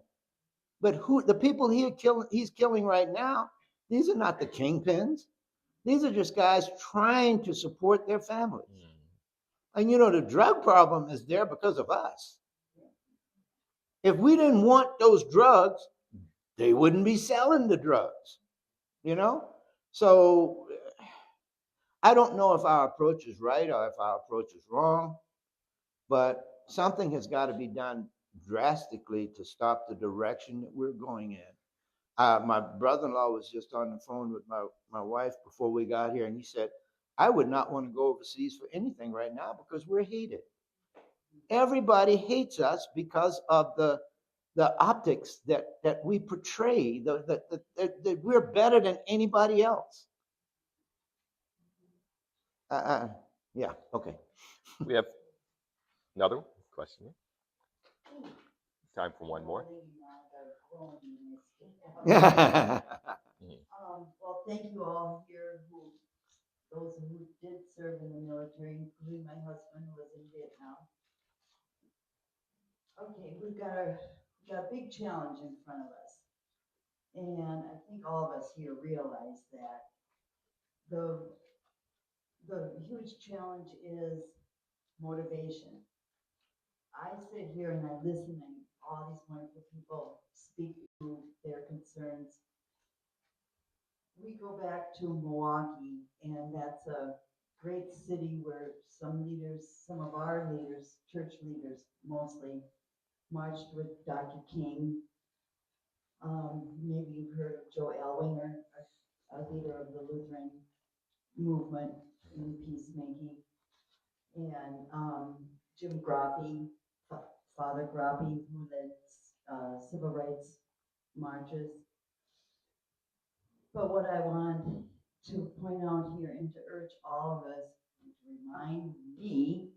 But the people he's killing right now, these are not the kingpins. These are just guys trying to support their families. And you know, the drug problem is there because of us. If we didn't want those drugs, they wouldn't be selling the drugs, you know? So I don't know if our approach is right or if our approach is wrong, but something has got to be done drastically to stop the direction that we're going in. My brother-in-law was just on the phone with my wife before we got here, and he said, I would not want to go overseas for anything right now because we're hated. Everybody hates us because of the optics that we portray, that we're better than anybody else. Yeah, okay. We have another question. Time for one more. Well, thank you all here those who did serve in the military, including my husband who was in Vietnam. Okay, we've got a big challenge in front of us. And I think all of us here realize that the huge challenge is motivation. I sit here and I listen to all these wonderful people speak to their concerns. We go back to Milwaukee, and that's a great city where some of our leaders, church leaders mostly, marched with Dr. King. Maybe you've heard of Joe Alwinger, a leader of the Lutheran movement in peacemaking, and Jim Groppe, Father Groppe, who led civil rights marches. But what I want to point out here and to urge all of us and to remind me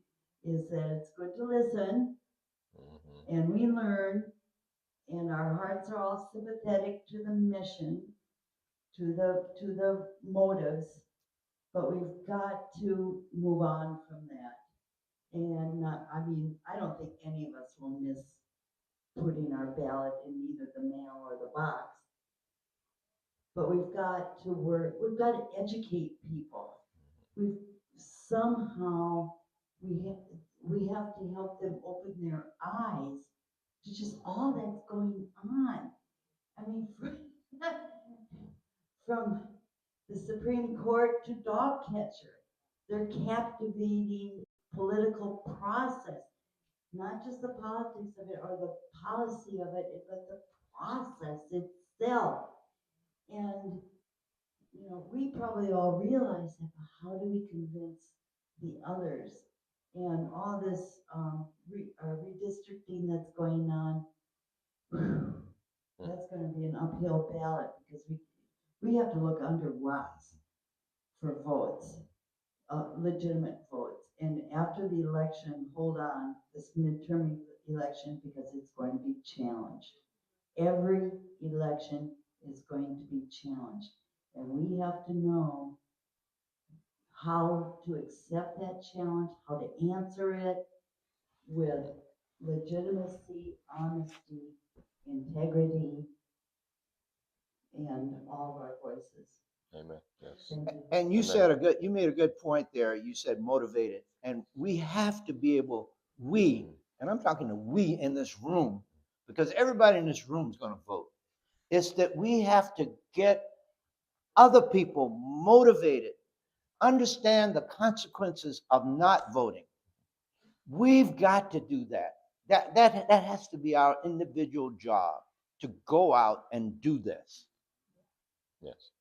is that it's good to listen and we learn, and our hearts are all sympathetic to the mission, to the motives, but we've got to move on from that. And I don't think any of us will miss putting our ballot in either the mail or the box. But we've got to work, we've got to educate people. We have to help them open their eyes to just all that's going on. I mean, from the Supreme Court to dog catcher, they're captivating political process, not just the politics of it or the policy of it, but the process itself. And we probably all realize that, but how do we convince the others? And all this redistricting that's going on, that's going to be an uphill ballot because we have to look under rocks for votes, legitimate votes. And after the election, hold on, this midterm election, because it's going to be challenged. Every election is going to be challenged. And we have to know how to accept that challenge, how to answer it with legitimacy, honesty, integrity, and all of our voices. Amen. Yes. And you made a good point there. You said motivated. And we have to be able, and I'm talking to we in this room, because everybody in this room is going to vote. It's that we have to get other people motivated, understand the consequences of not voting. We've got to do that. That has to be our individual job, to go out and do this. Yes.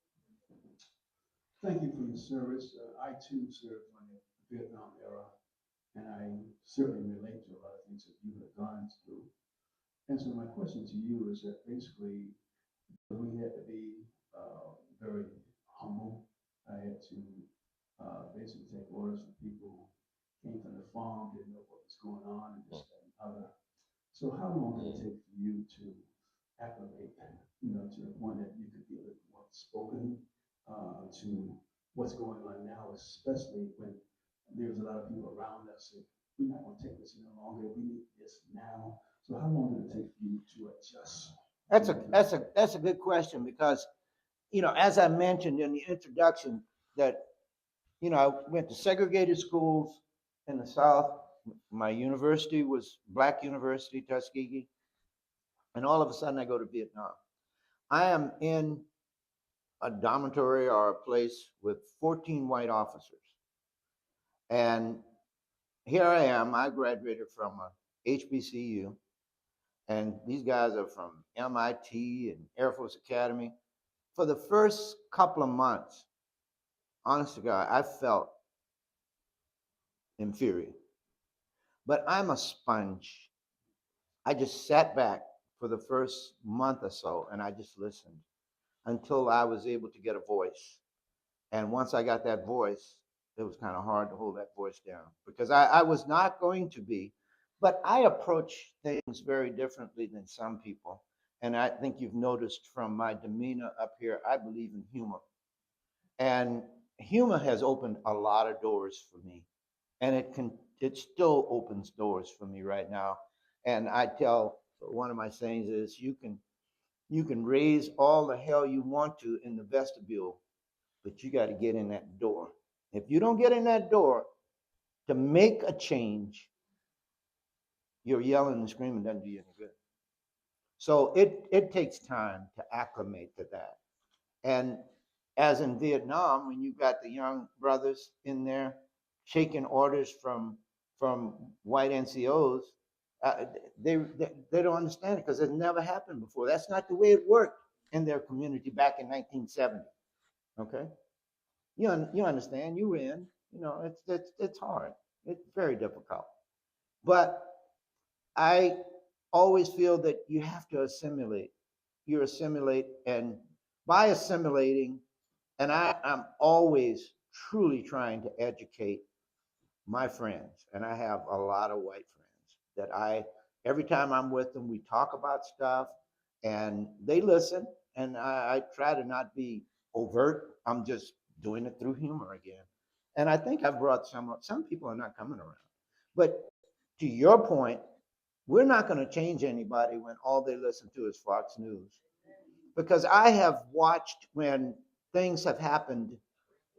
Thank you for your service. I too served in the Vietnam era, and I certainly relate to a lot of things that you have gone through. And so my question to you is that basically we had to be very humble. I had to basically take orders from people who came from the farm, didn't know what was going on, and this, that, and other. So how long did it take for you to acclimate, to the point that you could be a little more spoken to what's going on now, especially when there's a lot of people around us and we're not going to take this any longer. We need this now. So how long did it take for you to adjust? That's a good question because, as I mentioned in the introduction, that I went to segregated schools in the South. My university was Black University, Tuskegee, and all of a sudden I go to Vietnam. I am in a dormitory or a place with 14 white officers. And here I am, I graduated from a HBCU, and these guys are from MIT and Air Force Academy. For the first couple of months, honest to God, I felt inferior. But I'm a sponge. I just sat back for the first month or so and I just listened until I was able to get a voice. And once I got that voice, it was kind of hard to hold that voice down because I was not going to be. But I approach things very differently than some people. And I think you've noticed from my demeanor up here, I believe in humor. And humor has opened a lot of doors for me. And it still opens doors for me right now. And I tell one of my sayings is you can raise all the hell you want to in the vestibule, but you got to get in that door. If you don't get in that door to make a change, your yelling and screaming doesn't do you any good. So it takes time to acclimate to that. And as in Vietnam, when you got the young brothers in there taking orders from white NCOs, uh, they don't understand it because it never happened before. That's not the way it worked in their community back in 1970. Okay, you understand? You were in. You know, it's hard. It's very difficult. But I always feel that you have to assimilate. You assimilate, and by assimilating, and I'm always truly trying to educate my friends, and I have a lot of white friends that every time I'm with them, we talk about stuff, and they listen, and I try to not be overt. I'm just doing it through humor again. And I think I've brought some people are not coming around. But to your point, we're not going to change anybody when all they listen to is Fox News. Because I have watched when things have happened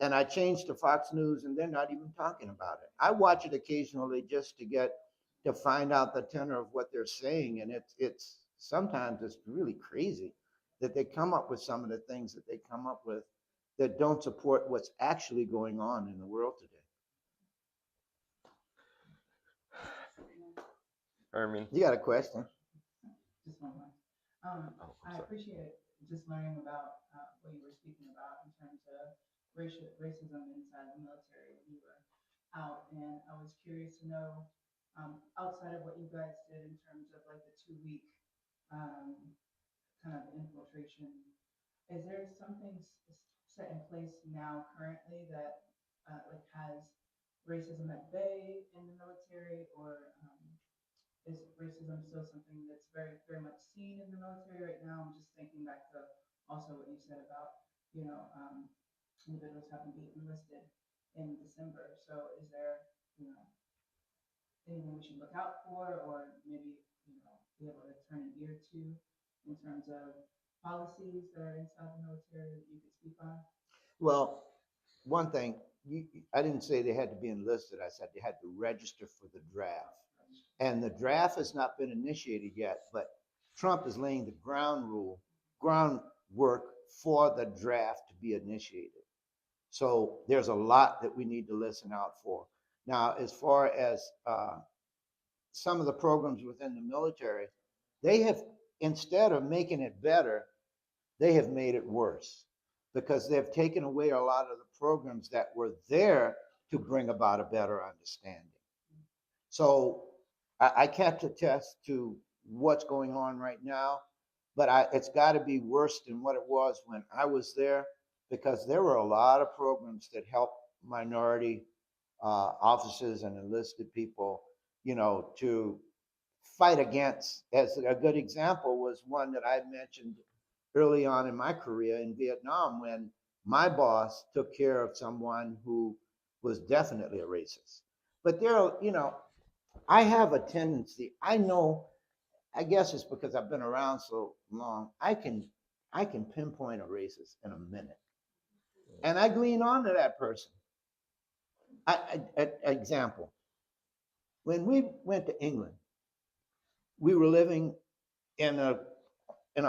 and I change to Fox News and they're not even talking about it. I watch it occasionally just to find out the tenor of what they're saying. And it's sometimes it's really crazy that they come up with some of the things that they come up with that don't support what's actually going on in the world today. Herman. You got a question? Just one more. Oh, I appreciate just learning about what you were speaking about in terms of racism inside the military when you were out. And I was curious to know, outside of what you guys did in terms of like the 2 week um, kind of infiltration, is there something set in place now currently that like has racism at bay in the military, or is racism still something that's very, very much seen in the military right now? I'm just thinking back to also what you said about, individuals having to be enlisted in December. So is there, anything we should look out for, or maybe, be able to turn an ear to in terms of policies that are inside the military that you could speak on? Well, one thing, I didn't say they had to be enlisted. I said they had to register for the draft. And the draft has not been initiated yet, but Trump is laying the groundwork for the draft to be initiated. So there's a lot that we need to listen out for. Now, as far as some of the programs within the military, they have, instead of making it better, they have made it worse because they've taken away a lot of the programs that were there to bring about a better understanding. So I can't attest to what's going on right now, but it's got to be worse than what it was when I was there, because there were a lot of programs that helped minority officers and enlisted people, to fight against. As a good example was one that I mentioned early on in my career in Vietnam, when my boss took care of someone who was definitely a racist. But I have a tendency, I guess it's because I've been around so long, I can pinpoint a racist in a minute. And I glean on to that person. Example, when we went to England, we were living in a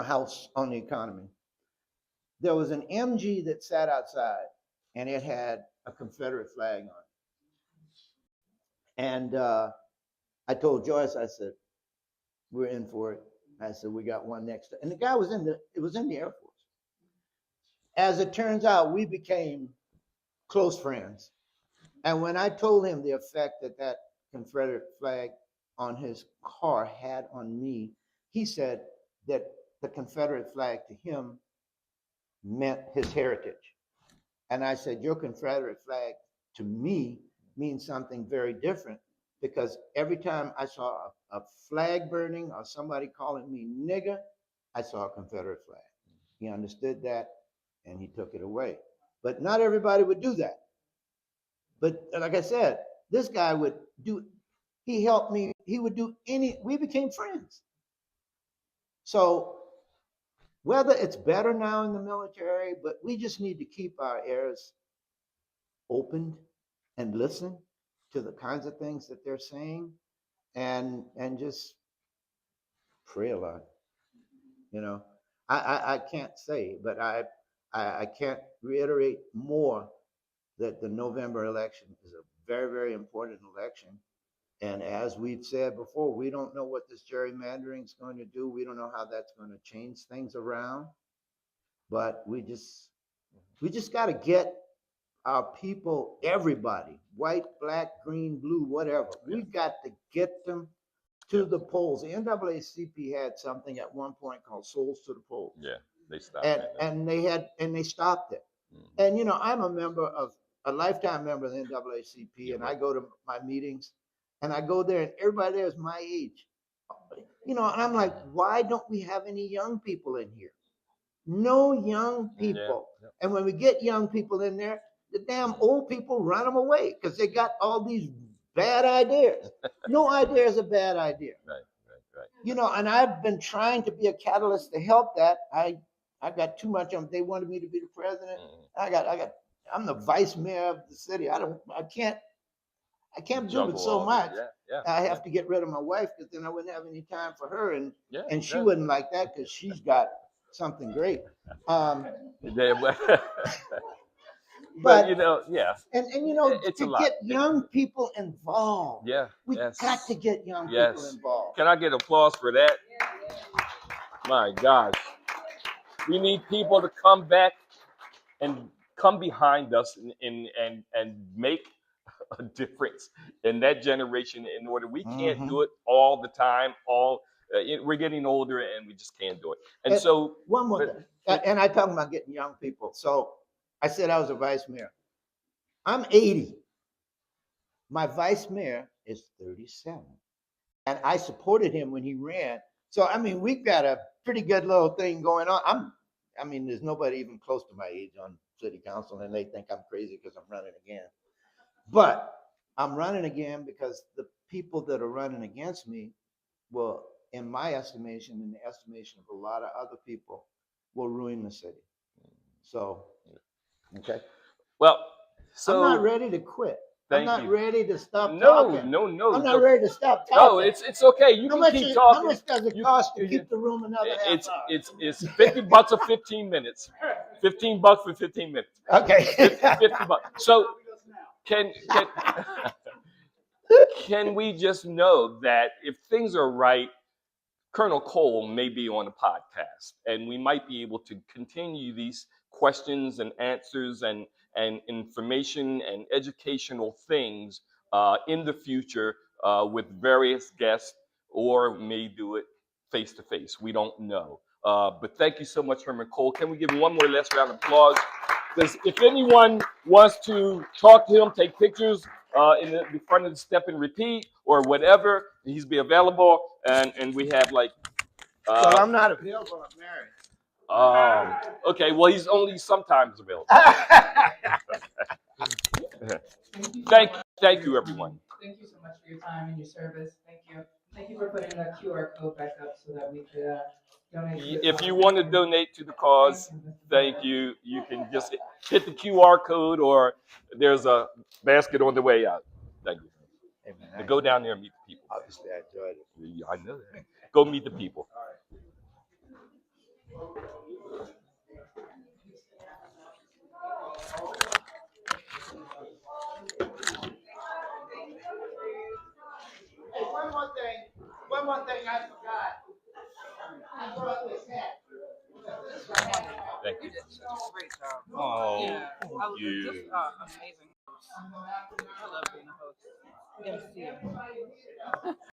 house on the economy. There was an MG that sat outside and it had a Confederate flag on it. And I told Joyce, I said, we're in for it. I said, we got one next to, and the guy was in the Air Force. As it turns out, we became close friends. And when I told him the effect that that Confederate flag on his car had on me, he said that the Confederate flag to him meant his heritage. And I said, your Confederate flag to me means something very different, because every time I saw a flag burning or somebody calling me nigger, I saw a Confederate flag. He understood that and he took it away. But not everybody would do that. But like I said, this guy would do, he helped me, he would do we became friends. So whether it's better now in the military, but we just need to keep our ears opened and listen to the kinds of things that they're saying, and just pray a lot. You know, I can't say, but I can't reiterate more that the November election is a very, very important election. And as we've said before, we don't know what this gerrymandering is going to do. We don't know how that's going to change things around. But we just got to get our people, everybody, white, black, green, blue, whatever. We've got to get them to the polls. The NAACP had something at one point called Souls to the Polls. Yeah, they stopped and they stopped it. And you know, I'm a lifetime member of the NAACP, and I go to my meetings, and I go there, and everybody there is my age. You know, and I'm like, why don't we have any young people in here? No young people. Yeah. And when we get young people in there, the damn old people run them away because they got all these bad ideas. No idea is a bad idea. Right. You know, and I've been trying to be a catalyst to help that. I got too much on. They wanted me to be the president. I'm the vice mayor of the city. I can't do it so much. I have to get rid of my wife, because then I wouldn't have any time for her, and she wouldn't like that because she's got something great. But you know, and you know, it's to get young people involved. We got to get young people involved. Can I get applause for that? My gosh, we need people to come back and come behind us and make a difference in that generation. In order, we can't do it all the time. We're getting older, and we just can't do it. And so one more thing, and I talking about getting young people. So I said I was a vice mayor. I'm 80. My vice mayor is 37, and I supported him when he ran. So I mean, we've got a pretty good little thing going on. There's nobody even close to my age on city council, and they think I'm crazy because I'm running again. But I'm running again because the people that are running against me will, in my estimation, in the estimation of a lot of other people, will ruin the city. So, okay. Well, so I'm not ready to quit. I'm not ready to stop talking. No. I'm not ready to stop talking. No, it's okay. You can keep talking. How much does it cost to keep the room another half hour? It's $50 for 15 minutes. $15 for 15 minutes. Okay. $50. So can we just know that if things are right, Colonel Cole may be on a podcast, and we might be able to continue these questions and answers and information and educational things in the future with various guests, or may do it face to face. We don't know. But thank you so much, Herman Cole. Can we give him one more last round of applause? Because if anyone wants to talk to him, take pictures in the front of the Step and Repeat or whatever, he's be available. And we have like. Well, I'm not available. I'm married. Okay. Well, he's only sometimes available. Thank you, everyone. Thank you so much for your time and your service. Thank you. Thank you for putting the QR code back up so that we could donate. If you want to donate to the cause, thank you. You can just hit the QR code, or there's a basket on the way out. Thank you. Hey, go down there and meet the people. Obviously, I enjoyed it. I know that. Go meet the people. Hey, one more thing I forgot. Thank you. You did such a great job. Oh, Yeah, thank you. just amazing host. I love being a host. MC.